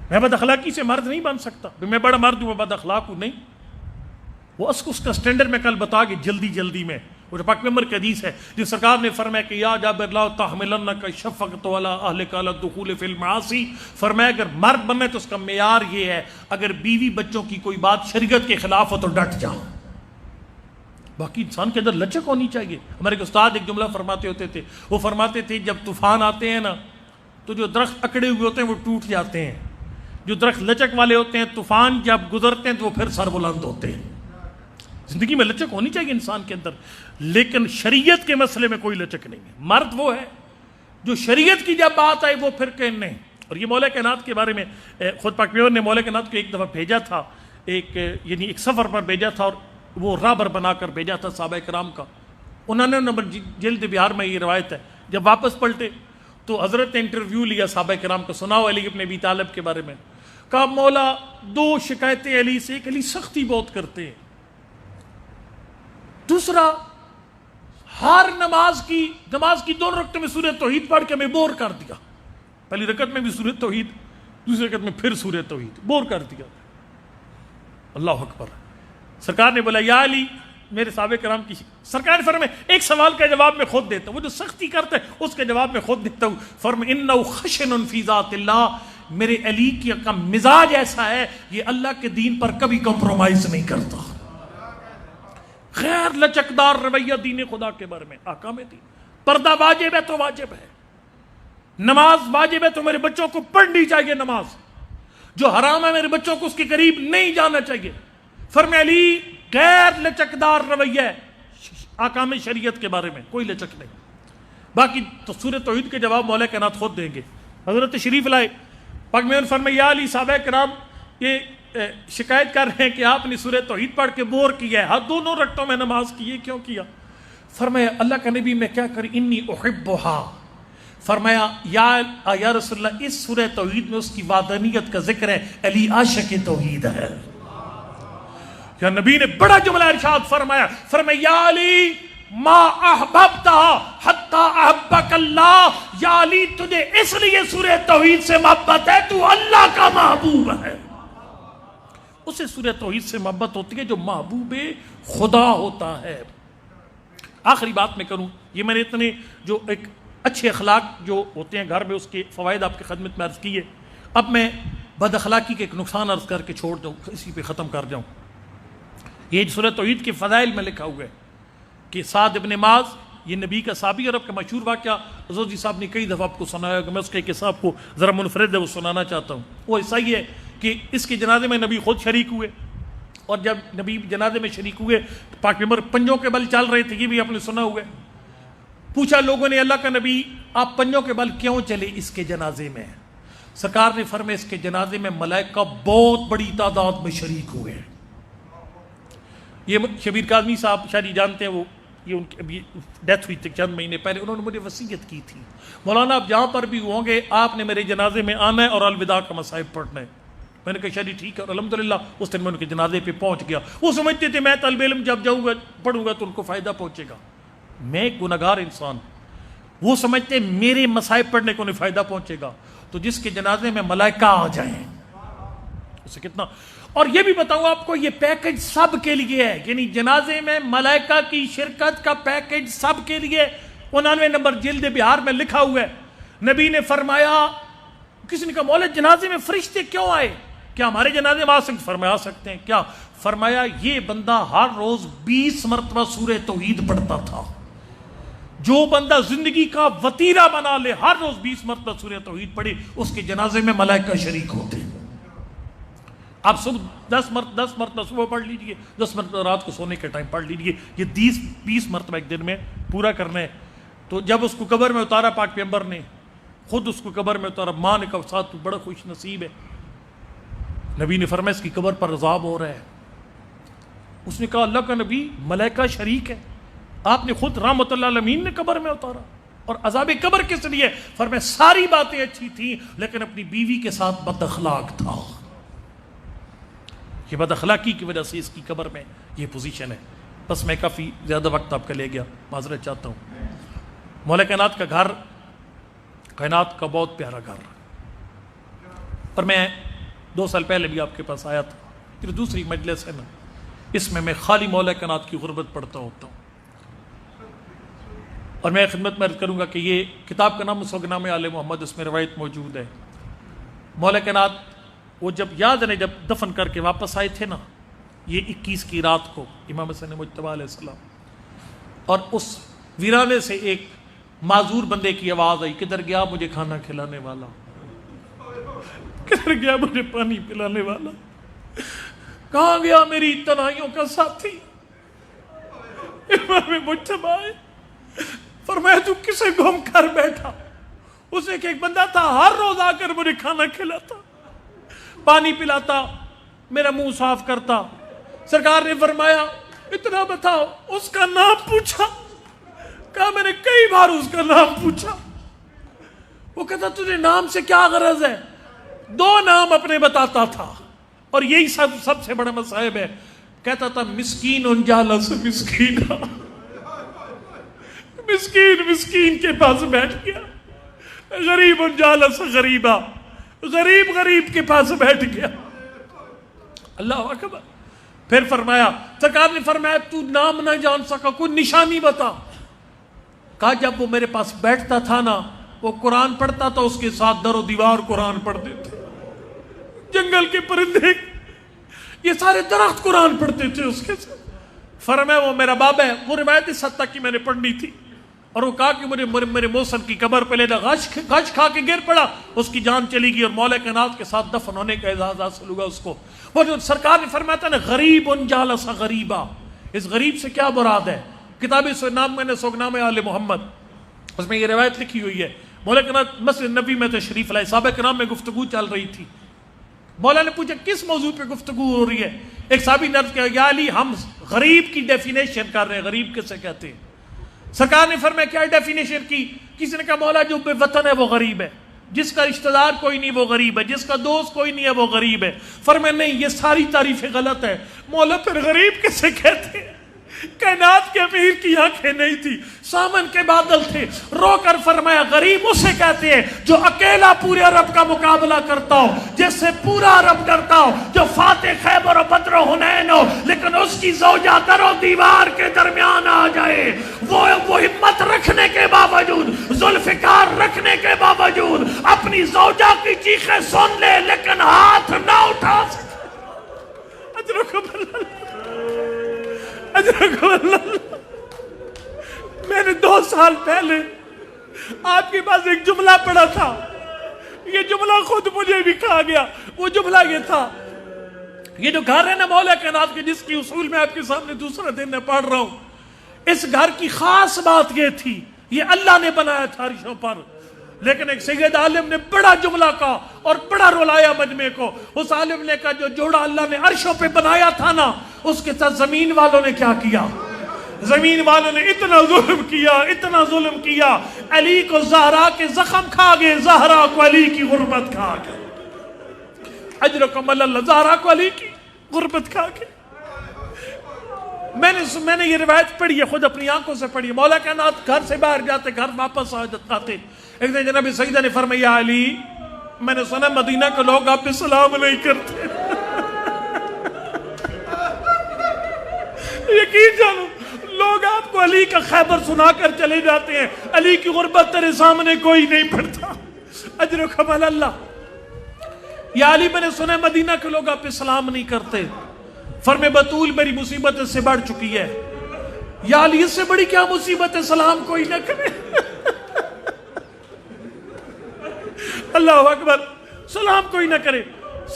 میں بد اخلاقی سے مرد نہیں بن سکتا. میں بڑا مرد ہوں, میں بد اخلاق ہوں نہیں. وہ اس کا سٹینڈرڈ میں کل بتا کے جلدی میں, وہ پاک پیغمبر کی حدیث ہے جو سرکار نے فرمایا کہ یا جابر لا تحملنک شفقۃ علی اہلک علی الدخول فی المعاصی. فرمایا اگر مرد بننا ہے تو اس کا معیار یہ ہے, اگر بیوی بچوں کی کوئی بات شریعت کے خلاف ہو تو ڈٹ جاؤ. باقی انسان کے اندر لچک ہونی چاہیے. ہمارے ایک استاد ایک جملہ فرماتے ہوتے تھے, وہ فرماتے تھے جب طوفان آتے ہیں نا تو جو درخت اکڑے ہوئے ہوتے ہیں وہ ٹوٹ جاتے ہیں, جو درخت لچک والے ہوتے ہیں طوفان جب گزرتے ہیں تو وہ پھر سر بلند ہوتے ہیں. زندگی میں لچک ہونی چاہیے انسان کے اندر, لیکن شریعت کے مسئلے میں کوئی لچک نہیں ہے. مرد وہ ہے جو شریعت کی جب بات آئے وہ پھر کہ نہیں. اور یہ مولا کائنات کے بارے میں خود پاک پیغمبر نے مولا کائنات کو ایک دفعہ بھیجا تھا, یعنی ایک سفر پر بھیجا تھا, اور وہ رابر بنا کر بھیجا تھا صحابہ کرام کا. انہوں نے نمبر جلد بہار میں یہ روایت ہے, جب واپس پلٹے تو حضرت نے انٹرویو لیا صحابہ کرام کو, سناؤ علی ابن ابی طالب کے بارے میں. کہا مولا 2 شکایتیں علی سے, ایک علی سختی بہت کرتے ہیں, دوسرا ہر نماز کی 2 رکعتوں میں سورہ توحید پڑھ کے ہمیں بور کر دیا. پہلی رکعت میں بھی سورہ توحید, دوسری رکعت میں پھر سورہ توحید, بور کر دیا. اللہ اکبر. سرکار نے بولا یا علی, میرے صحابہ کرام کی سرکار فرمائے ایک سوال کا جواب میں خود دیتا ہوں, وہ جو سختی کرتا ہے اس کا جواب میں خود دیتا ہوں. فرمائے انہ خشن فی ذات اللہ, میرے علی کا مزاج ایسا ہے یہ اللہ کے دین پر کبھی کمپرومائز نہیں کرتا. غیر لچکدار رویہ دین خدا کے بارے میں. احکام دین, پردہ واجب ہے تو واجب ہے, نماز واجب ہے تو میرے بچوں کو پڑھنی چاہیے نماز, جو حرام ہے میرے بچوں کو اس کے قریب نہیں جانا چاہیے. فرمایا علی غیر لچکدار رویہ ہے احکام شریعت کے بارے میں, کوئی لچک نہیں. باقی تو سورہ توحید کے جواب مولا کائنات خود دیں گے. حضرت شریف لائے, پاک میں فرمایا یا علی صحابہ کرام یہ شکایت کر رہے ہیں کہ آپ نے سورہ توحید پڑھ کے بور کیا ہے, ہر 2 رکعتوں میں نماز کی, یہ کیوں کیا؟ فرمایا اللہ کا نبی میں کیا کریں, انی احبھا. فرمایا یا رسول اللہ اس سورہ توحید میں اس کی وحدانیت کا ذکر ہے, علی عاشق توحید ہے. یا نبی نے بڑا جملہ ارشاد فرمایا, فرمایا یا علی ما احببتہا حتی احبک اللہ, یا علی تجھے اس لیے سورہ توحید سے محبت ہے تو اللہ کا محبوب ہے. اسے سورہ توحید سے محبت ہوتی ہے جو محبوب خدا ہوتا ہے. آخری بات میں کروں, یہ میں نے اتنے جو ایک اچھے اخلاق جو ہوتے ہیں گھر میں اس کے فوائد آپ کی خدمت میں عرض کیے. اب میں بد اخلاقی کے ایک نقصان عرض کر کے چھوڑ دوں, اسی پہ ختم کر جاؤں. یہ سورہ توحید کے فضائل میں لکھا ہوا ہے کہ سعد ابن معاذ, یہ نبی کا صحابی عرب کا مشہور واقعہ حضرت جی صاحب نے کئی دفعہ آپ کو سنایا, کہ میں اس کے ایک حصہ آپ کو ذرا منفرد ہے وہ سنانا چاہتا ہوں. وہ حصہ یہ ہے کہ اس کے جنازے میں نبی خود شریک ہوئے, اور جب نبی جنازے میں شریک ہوئے پاک پیغمبر پنجوں کے بل چل رہے تھے, یہ بھی آپ نے سنا ہوا ہے. پوچھا لوگوں نے اللہ کا نبی آپ پنجوں کے بل کیوں چلے اس کے جنازے میں؟ سرکار نے فرمایا اس کے جنازے میں ملائکہ بہت بڑی تعداد میں شریک ہوئے ہیں. یہ شبیر کاظمی صاحب شاید جانتے ہیں, وہ یہ ان کی ابھی ڈیتھ ہوئی تھی چند مہینے پہلے, انہوں نے مجھے وصیت کی تھی, مولانا آپ جہاں پر بھی ہوں گے آپ نے میرے جنازے میں آنا ہے اور الوداع کا مصائب پڑھنا ہے. میں نے کہا شادی ٹھیک ہے, اور الحمدللہ اس دن میں ان کے جنازے پہ پہنچ گیا. وہ سمجھتے تھے میں طالب علم جب جاؤں گا پڑھوں گا تو ان کو فائدہ پہنچے گا, میں ایک گناہگار انسان, وہ سمجھتے میرے مصائب پڑھنے کو انہیں فائدہ پہنچے گا. تو جس کے جنازے میں ملائکہ آ جائیں اسے کتنا. اور یہ بھی بتاؤں آپ کو یہ پیکج سب کے لیے ہے, یعنی جنازے میں ملائکہ کی شرکت کا پیکج سب کے لیے. 99 نمبر جلد بہار میں لکھا ہوا ہے, نبی نے فرمایا, کسی نے کہا مولا جنازے میں فرشتے کیوں آئے, کیا ہمارے جنازے میں آ سکتے؟ فرمایا آ سکتے ہیں. کیا؟ فرمایا یہ بندہ ہر روز 20 مرتبہ سورہ توحید پڑھتا تھا. جو بندہ زندگی کا وتیرہ بنا لے, ہر روز 20 مرتبہ سورہ توحید پڑھے, اس کے جنازے میں ملائکہ شریک ہوتے ہیں. آپ صبح 10 مرتبہ صبح پڑھ لیجئے, 10 مرتبہ رات کو سونے کے ٹائم پڑھ لیجئے. یہ 20 مرتبہ ایک دن میں پورا کرنا ہے. تو جب اس کو قبر میں اتارا, پاک پیغمبر نے خود اس کو قبر میں اتارا, ماں نے کہا ساتھ تو بڑا خوش نصیب ہے. نبی نے فرمایا اس کی قبر پر عذاب ہو رہا ہے. اس نے کہا اللہ کا نبی ملائکہ شریک ہے, آپ نے خود رحمت اللہ العالمین نے قبر میں اتارا, اور عذاب قبر کس لیے؟ فرمایا ساری باتیں اچھی تھیں لیکن اپنی بیوی کے ساتھ بد اخلاق تھا. یہ بد اخلاقی کی وجہ سے اس کی قبر میں یہ پوزیشن ہے. بس میں کافی زیادہ وقت آپ کا لے گیا, معذرت چاہتا ہوں. مولا کائنات کا گھر کائنات کا بہت پیارا گھر, پر میں 2 سال پہلے بھی آپ کے پاس آیا تھا, پھر دوسری مجلس ہے نا, اس میں خالی مولا کائنات کی غربت پڑھتا ہوتا ہوں. اور میں خدمت میں عرض کروں گا کہ یہ کتاب کا نام سوگنامہ آل محمد, اس میں روایت موجود ہے. مولا کائنات وہ جب یاد ہے جب دفن کر کے واپس آئے تھے نا, یہ 21 کی رات کو امام حسین مجتبیٰ علیہ السلام, اور اس ویرانے سے ایک معذور بندے کی آواز آئی, کدھر گیا مجھے کھانا کھلانے والا, کدھر گیا مجھے پانی پلانے والا, کہاں گیا میری تنہائیوں کا ساتھی. امام مجتبیٰ آئے, فرمایا تو کسے گم کر بیٹھا؟ اسے کہ ایک بندہ تھا ہر روز آ کر مجھے کھانا کھلاتا, پانی پلاتا, میرا منہ صاف کرتا. سرکار نے فرمایا اتنا بتاؤ اس کا نام پوچھا؟ کہا میں نے کئی بار اس کا نام پوچھا. وہ کہتا تجھے نام سے کیا غرض ہے؟ 2 نام اپنے بتاتا تھا, اور یہی سب سے بڑا مصائب ہے. کہتا تھا مسکین جالس مسکینہ, مسکین کے پاس بیٹھ گیا, غریب جالس غریبہ, غریب کے پاس بیٹھ گیا. اللہ اکبر. پھر فرمایا, سرکار نے فرمایا تو نام نہ جان سکا, کوئی نشانی بتا. کہا جب وہ میرے پاس بیٹھتا تھا نا, وہ قرآن پڑھتا تھا, اس کے ساتھ در و دیوار قرآن پڑھتے تھے, جنگل کے پرندے یہ سارے درخت قرآن پڑھتے تھے اس کے ساتھ. فرمایا وہ میرا بابا ہے. وہ روایت اس حد تک کی میں نے پڑھنی تھی, اور وہ کہا کہ مجھے میرے محسن کی قبر پہ لینا, غش کھا کے گر پڑا, اس کی جان چلی گئی, اور مولا کائنات کے ساتھ دفن ہونے کا اعزاز حاصل ہوا اس کو. وہ جو سرکار نے فرمایا تھا نا غریب جالس غریبا, اس غریب سے کیا مراد ہے؟ کتاب نام میں نے سوگنامہ آل محمد, اس میں یہ روایت لکھی ہوئی ہے. مولا کائنات مسجد نبی میں تشریف لائے, صحابہ کرام میں گفتگو چل رہی تھی. مولا نے پوچھا کس موضوع پہ گفتگو ہو رہی ہے؟ ایک صحابی نے عرض کیا یا علی ہم غریب کی ڈیفینیشن کر رہے ہیں, غریب کسے کہتے ہیں؟ سرکار نے فرمایا کیا ڈیفینیشن کی؟ کسی نے کہا مولا جو بے وطن ہے وہ غریب ہے, جس کا رشتہ دار کوئی نہیں وہ غریب ہے, جس کا دوست کوئی نہیں ہے وہ غریب ہے. فرمایا نہیں یہ ساری تعریفیں غلط ہے. مولا پھر غریب کسے کہتے ہیں؟ کائنات کے امیر کی آنکھیں نہیں تھی, سامن کے بادل تھے, رو کر فرمایا غریب اسے کہتے ہیں جو اکیلا پورے عرب کا مقابلہ کرتا ہو, جس سے پورا عرب ڈرتا ہو, جو فاتح خیبر و بدر و حنین ہو, لیکن اس کی زوجہ در و دیوار کے درمیان آ جائے, وہ ہمت رکھنے کے باوجود, ذوالفقار رکھنے کے باوجود اپنی زوجہ کی چیخیں سن لے لیکن ہاتھ نہ اٹھا سکے. میں نے 2 سال پہلے آپ کے پاس ایک جملہ پڑھا تھا, یہ جملہ خود مجھے بھی کہا گیا. وہ جملہ یہ تھا, یہ جو گھر ہے نا مولا کائنات کے, جس کی اصول میں آپ کے سامنے دوسرا دن میں پڑھ رہا ہوں, اس گھر کی خاص بات یہ تھی, یہ اللہ نے بنایا تھا عرشوں پر, لیکن ایک سید عالم نے بڑا جملہ کہا اور بڑا رلایا مجمع کو. اس عالم نے کہا جو جوڑا اللہ نے عرشوں پہ بنایا تھا نا, اس کے ساتھ زمین والوں نے کیا کیا؟ زمین والوں نے اتنا ظلم کیا، علی کو زہرا کے زخم کھا گئے، زہرا کو علی کی غربت کھا گئے۔ اجرکم اللہ، زہرا کو علی کی غربت کھا گئے۔ میں نے یہ روایت پڑھی ہے، خود اپنی آنکھوں سے پڑھی ہے۔ مولا کائنات گھر سے باہر جاتے، گھر واپس آتے، ایک دن جناب سیدہ نے فرمایا علی، میں نے سنا مدینہ کے لوگ آپ پہ سلام نہیں کرتے۔ یقین جانو لوگ آپ کو علی کا خیبر سنا کر چلے جاتے ہیں، علی کی غربت تیرے سامنے کوئی نہیں پڑتا۔ اجرکم اللہ، یا علی میں نے سنا مدینہ کے لوگ آپ پہ سلام نہیں کرتے۔ فرمائے بطول میری مصیبت اس سے بڑھ چکی ہے۔ یا علی اس سے بڑی کیا مصیبت ہے، سلام کوئی نہ کرے۔ اللہ اکبر، سلام کوئی نہ کرے۔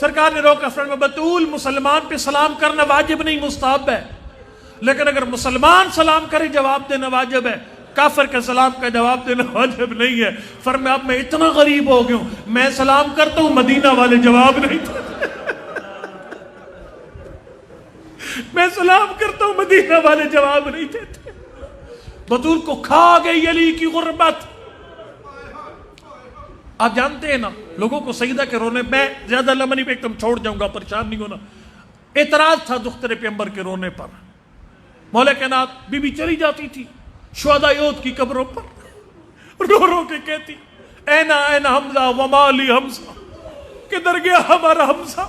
سرکار نے روکا، فرمایا بطول مسلمان پہ سلام کرنا واجب نہیں، مستحب ہے، لیکن اگر مسلمان سلام کرے جواب دینا واجب ہے، کافر کے سلام کا جواب دینا واجب نہیں ہے۔ فرمایا اب میں اتنا غریب ہو گیا ہوں، میں سلام کرتا ہوں مدینہ والے جواب نہیں دیتے، میں سلام کرتا ہوں مدینہ والے جواب نہیں دیتے۔ بطول کو کھا گئی علی کی غربت۔ آپ جانتے ہیں نا لوگوں کو سیدہ کے رونے، میں زیادہ لمحہ نہیں، ایک دم چھوڑ جاؤں گا، پریشان نہیں ہونا۔ اعتراض تھا دختر پیغمبر کے رونے پر۔ مولا کائنات بی بی چلی جاتی تھی شہداء احد کی قبروں پر، رو رو کے کہتی اینا اینا حمزہ وما لی حمزہ، کدھر گیا ہمارا حمزہ،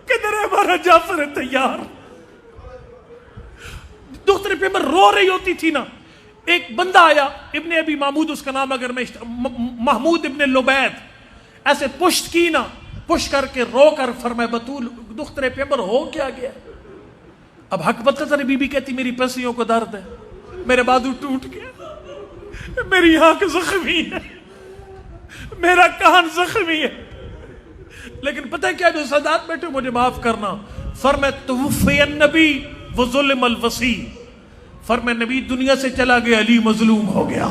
کدھر ہے ہمارا جعفر تیار۔ دختر پیغمبر رو رہی ہوتی تھی نا، ایک بندہ آیا، ابن ابی محمود اس کا نام، اگر میں محمود ابن لبید، ایسے پشت کی نا، پشت کر کے رو کر فرمائے بطول دختر پیغمبر ہو کیا گیا۔ اب حق بتاتا بی بی کہتی میری پسلیوں کو درد ہے، میرے بازو ٹوٹ گیا، میری آنکھ زخمی ہے، میرا کان زخمی ہے، لیکن پتہ کیا جو سادات بیٹھے مجھے معاف کرنا۔ فرمائے توفی النبی وظلم الوصی، فرمائے نبی دنیا سے چلا گیا، علی مظلوم ہو گیا۔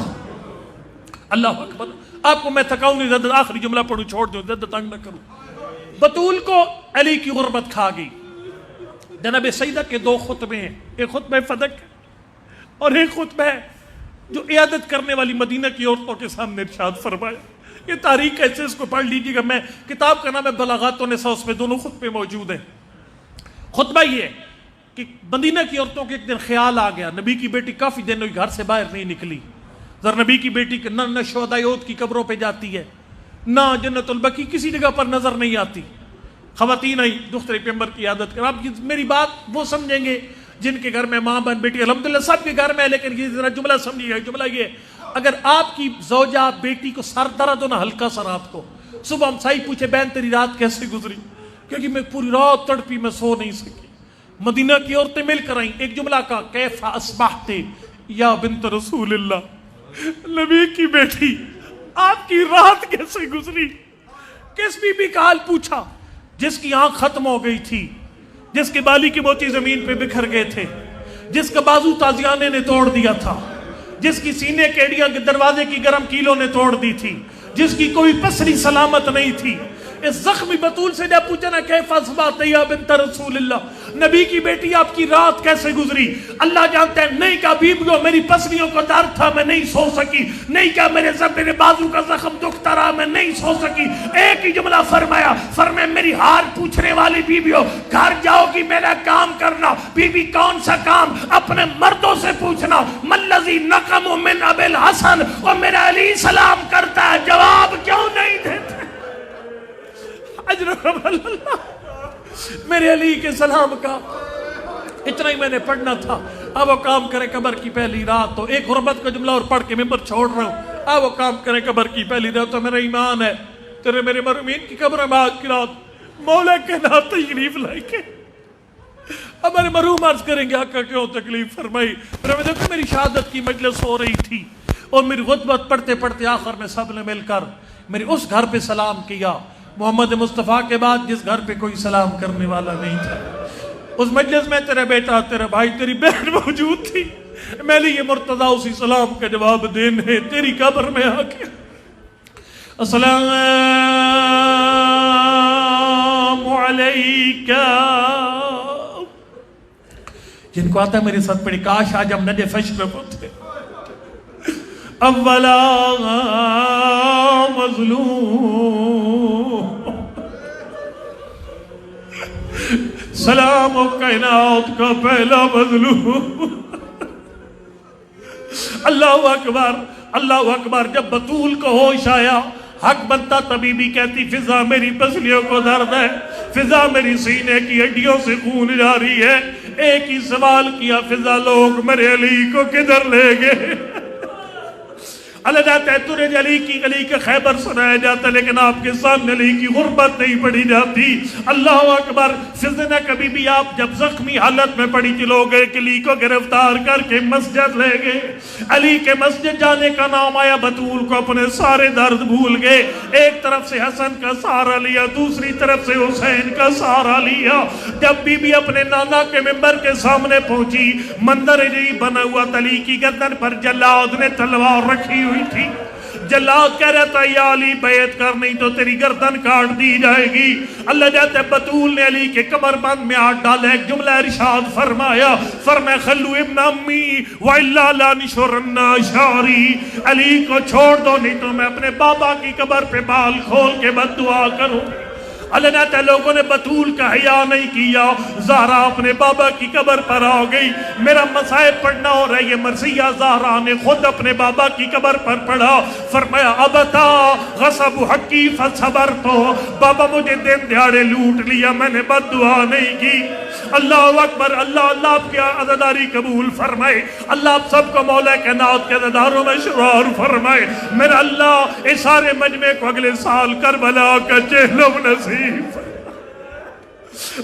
اللہ اکبر۔ آپ کو میں تھکاؤں نہیں، زیادہ آخری جملہ پڑھوں چھوڑ دوں، زیادہ تنگ نہ کروں۔ بطول کو علی کی غربت کھا گئی۔ جناب سیدہ کے دو خطبے ہیں، ایک خطبہ فدق اور ایک خطبہ ہے جو عیادت کرنے والی مدینہ کی عورتوں کے سامنے ارشاد فرمایا۔ یہ تاریخ ایسے، اس کو پڑھ لیجیے گا، میں کتاب کا نام ہے بلاغات النساء، اس میں دونوں خطبے موجود ہیں۔ خطبہ یہ ہے کہ مدینہ کی عورتوں کے ایک دن خیال آ گیا، نبی کی بیٹی کافی دن ہوئی گھر سے باہر نہیں نکلی، ذرا نبی کی بیٹی نہ شہداء احد کی قبروں پہ جاتی ہے، نہ جنت البقیع کسی جگہ پر نظر نہیں آتی۔ خواتین آئی دختر پیغمبر کی عادت کر۔ آپ میری بات وہ سمجھیں گے جن کے گھر میں ماں بہن بیٹی، الحمدللہ سب کے گھر میں ہے، لیکن یہ ذرا جملہ سمجھیے گا۔ جملہ یہ، اگر آپ کی زوجہ بیٹی کو سر درد ہو نا ہلکا سا رات کو، صبح ہم سائی پوچھے بہن تیری رات کیسے گزری، کیونکہ میں پوری رات تڑپی، میں سو نہیں سکی۔ مدینہ کی عورتیں مل کر آئیں، ایک جملہ کا کیف اصبحت یا بنت رسول اللہ، نبی کی بیٹی آپ کی رات کیسے گزری۔ کس بی بی کا حال پوچھا؟ جس کی آنکھ ختم ہو گئی تھی، جس کے بالی کے موتی زمین پہ بکھر گئے تھے، جس کا بازو تازیانے نے توڑ دیا تھا، جس کی سینے کے ایڑیاں کے دروازے کی گرم کیلوں نے توڑ دی تھی، جس کی کوئی پسلی سلامت نہیں تھی۔ اس زخمی بطول سے جب پوچھا نا کیف اصبحت یا بنت رسول اللہ، نبی کی بیٹی آپ کی رات کیسے گزری، اللہ جانتا ہے۔ نہیں کہا بیبیوں میری پسلیوں کو درد تھا میں نہیں سو سکی، نہیں کہا میرے بازو کا زخم دکھتا رہا میں نہیں سو سکی، ایک ہی جملہ فرمایا، فرمایا میری حال پوچھنے والی بیبیوں گھر جاؤ گی میرا کام کرنا۔ بیوی کون سا کام؟ اپنے مردوں سے پوچھنا، ملذی نقم من ابی الحسن، اور میرا علی سلام کرتا ہے جواب کیوں نہیں دیتے؟ اجرکم اللہ، میرے علی کے سلام کا اتنا ہی میں نے پڑھنا تھا۔ اب وہ کام کرے قبر کی پہلی رات، تو ایک غربت کا جملہ اور پڑھ کے ممبر چھوڑ رہا ہوں۔ اب وہ کام کرے قبر کی پہلی رات، تو میرا ایمان ہے تیرے میرے مرحومین کی قبر میں آج کی رات مولا کے نام تشریف لائے کے ہمارے مرحوم عرض کریں گے آقا کیوں تکلیف فرمائی۔ دیکھو میری شہادت کی مجلس ہو رہی تھی اور میری غربت پڑھتے پڑھتے آخر میں سب نے مل کر میرے اس گھر پہ سلام کیا محمد مصطفیٰ کے بعد جس گھر پہ کوئی سلام کرنے والا نہیں تھا۔ اس مجلس میں تیرا بیٹا، تیرا بھائی، تیری بہن موجود تھی، میں نے یہ مرتضیٰ اسی سلام کا جواب دینے تیری قبر میں آ کے السلام علیکہ جن کو آتا ہے میرے ساتھ پڑھی، کاش آج ہم نجف اشرف ہوتے. اولا مظلوم سلام و کائنات کا پہلا مظلوم. اللہ اکبر اللہ اکبر. جب بطول کو ہوش آیا، حق بنتا تبھی بھی کہتی فضا میری پسلیوں کو درد ہے، فضا میری سینے کی ہڈیوں سے خون جاری ہے. ایک ہی سوال کیا، فضا لوگ میرے علی کو کدھر لے گئے؟ اللہ جاتا ہے تجھے علی کی گلی کے خیبر سنایا جاتا ہے، لیکن آپ کے سامنے علی کی غربت نہیں پڑھی جاتی. اللہ اکبر. فضا نے کبھی بھی آپ جب زخمی حالت میں پڑی تھی، لوگ علی کو گرفتار کر کے مسجد لے گئے. علی کے مسجد جانے کا نام آیا، بطول کو اپنے سارے درد بھول گئے. ایک طرف سے حسن کا سہارا لیا، دوسری طرف سے حسین کا سہارا لیا. جب بی بی اپنے نانا کے ممبر کے سامنے پہنچی، منظر عجیب بنا ہوا. علی کی گردن پر جلاد نے تلوار رکھی ہوئی تھی. جلاد کہہ رہا تھا یا علی بیعت کر، نہیں تو تیری گردن کاٹ دی جائے گی. اللہ جاتا ہے بطول نے علی کے کمر بند میں ہاتھ ڈالا، ایک جملہ ارشاد فرمایا، فرمایا خلو ابن امی وَإِلَّا لَنِشُرَنَّا شَعْرِي. علی کو چھوڑ دو، نہیں تو میں اپنے بابا کی قبر پہ بال کھول کے بد دعا کروں. اللہ نے کہا لوگوں نے بطول کا حیا نہیں کیا. زہرا اپنے بابا کی قبر پر آ گئی. میرا مصائب پڑھنا ہو رہا ہے، یہ مرثیہ زہرا نے خود اپنے بابا کی قبر پر پڑھا. فرمایا ابتا غصب حقی فصبرت، بابا مجھے دن دیہڑے لوٹ لیا، میں نے بد دعا نہیں کی. اللہ اکبر. اللہ اللہ آپ کی عزاداری قبول فرمائے. اللہ آپ سب کو مولا کائنات کے عزاداروں میں شمار فرمائے. میرا اللہ اس سارے مجمع کو اگلے سال کربلا کا چہلم نصیب.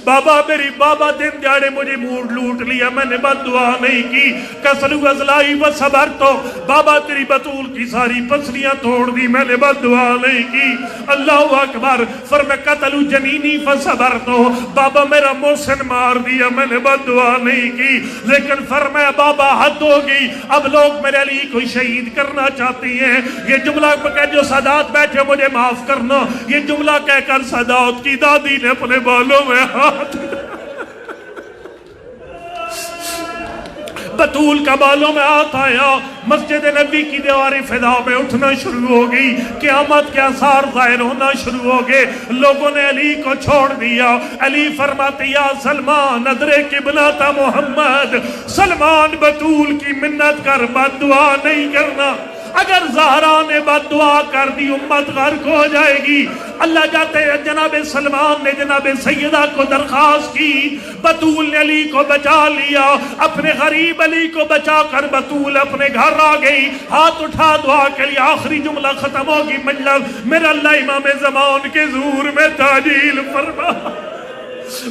بابا میری بابا دن دیاڑے مجھے موڈ لوٹ لیا، میں نے بد دعا نہیں کی. کسلو ازلائی و صبر تو، بابا تیری بطول کی ساری پسلیاں توڑ دی، میں نے بد دعا نہیں کی. اللہ اکبر. فرمایا قتلو جنینی فصبر تو، بابا میرا محسن مار دیا، میں نے بد دعا نہیں کی. لیکن فرمایا بابا حد ہوگی، اب لوگ میرے علی کو شہید کرنا چاہتی ہیں. یہ جملہ کہہ جو سادات بیٹھے مجھے معاف کرنا، یہ جملہ کہہ کر سادات کی دادی نے اپنے بالوں میں بطول کا بالوں میں ہاتھ آیا. مسجد نبی کی دیواریں فضا میں اٹھنا شروع ہو گئی. قیامت کے آثار ظاہر ہونا شروع ہو گئے. لوگوں نے علی کو چھوڑ دیا. علی فرماتے یا سلمان ادرے قبلۃ محمد، سلمان بطول کی منت کر، بد دعا نہیں کرنا. اگر زہرا نے بد دعا کر دی امت غرق ہو جائے گی. اللہ جاتے ہیں جناب سلمان نے جناب سیدہ کو درخواست کی، بطول نے علی کو بچا لیا. اپنے غریب علی کو بچا کر بطول اپنے گھر آ گئی. ہاتھ اٹھا دعا کے لیے آخری جملہ ختم ہوگی مجلس. میرا اللہ امام زمان کے ظہور میں تعجیل فرما.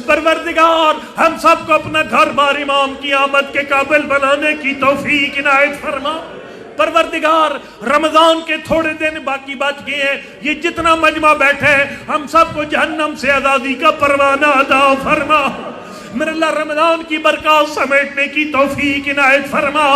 پروردگار ہم سب کو اپنا گھر بار امام کی آمد کے قابل بنانے کی توفیق عنایت فرما. پروردگار رمضان کے تھوڑے دن باقی بچ گئے ہیں، یہ جتنا مجمع بیٹھے ہم سب کو جہنم سے آزادی کا پروانہ عطا فرما. میرے اللہ رمضان کی برکات سمیٹنے کی توفیق عنایت فرما.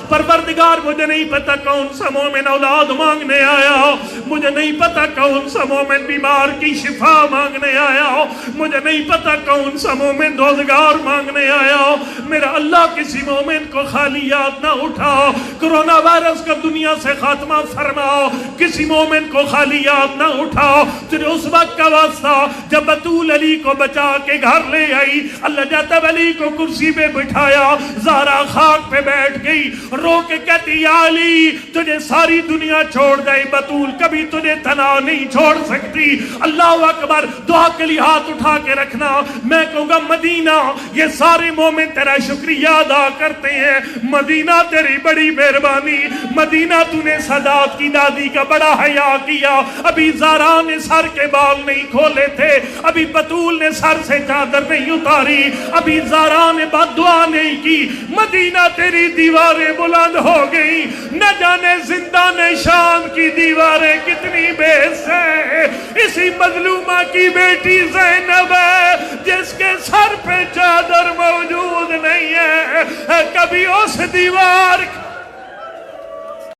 پروردگار مجھے نہیں پتا کون سا مومن اولاد مانگنے آیا، مجھے نہیں پتا کون سا مومن بیمار کی شفا مانگنے آیا، مجھے نہیں پتا کون سا مومن روزگار مانگنے آیا. میرا اللہ کسی مومن کو خالی یاد نہ اٹھا. کرونا وائرس کا دنیا سے خاتمہ فرماؤ. کسی مومن کو خالی یاد نہ اٹھا. تجھے اس وقت کا واسطہ جب بطول علی کو بچا کے گھر لے آئی. اللہ جاتا علی کو کرسی پہ بٹھایا. زہرا خاک پہ بیٹھ گئی، رو کے کہتی یا علی تجھے ساری دنیا چھوڑ جائے، بطول کبھی تجھے تنہا نہیں چھوڑ سکتی. اللہ اکبر. دعا کے لیے ہاتھ اٹھا کے رکھنا. میں کہوں گا مدینہ یہ سارے مومن تیرا شکریہ ادا کرتے ہیں. مدینہ تیری بڑی مہربانی. مدینہ تو نے سادات کی دادی کا بڑا حیا کیا. ابھی زہرا نے سر کے بال نہیں کھولے تھے، ابھی بطول نے سر سے چادر نہیں اتاری، ابھی زہرا نے بد دعا نہیں کی. مدینہ تیری دیواریں بلند ہو گئی. نہ جانے زندان شام کی دیواریں کتنی بےحس ہیں. اسی مظلومہ کی بیٹی زینب ہے جس کے سر پہ چادر موجود نہیں ہے. کبھی اس دیوار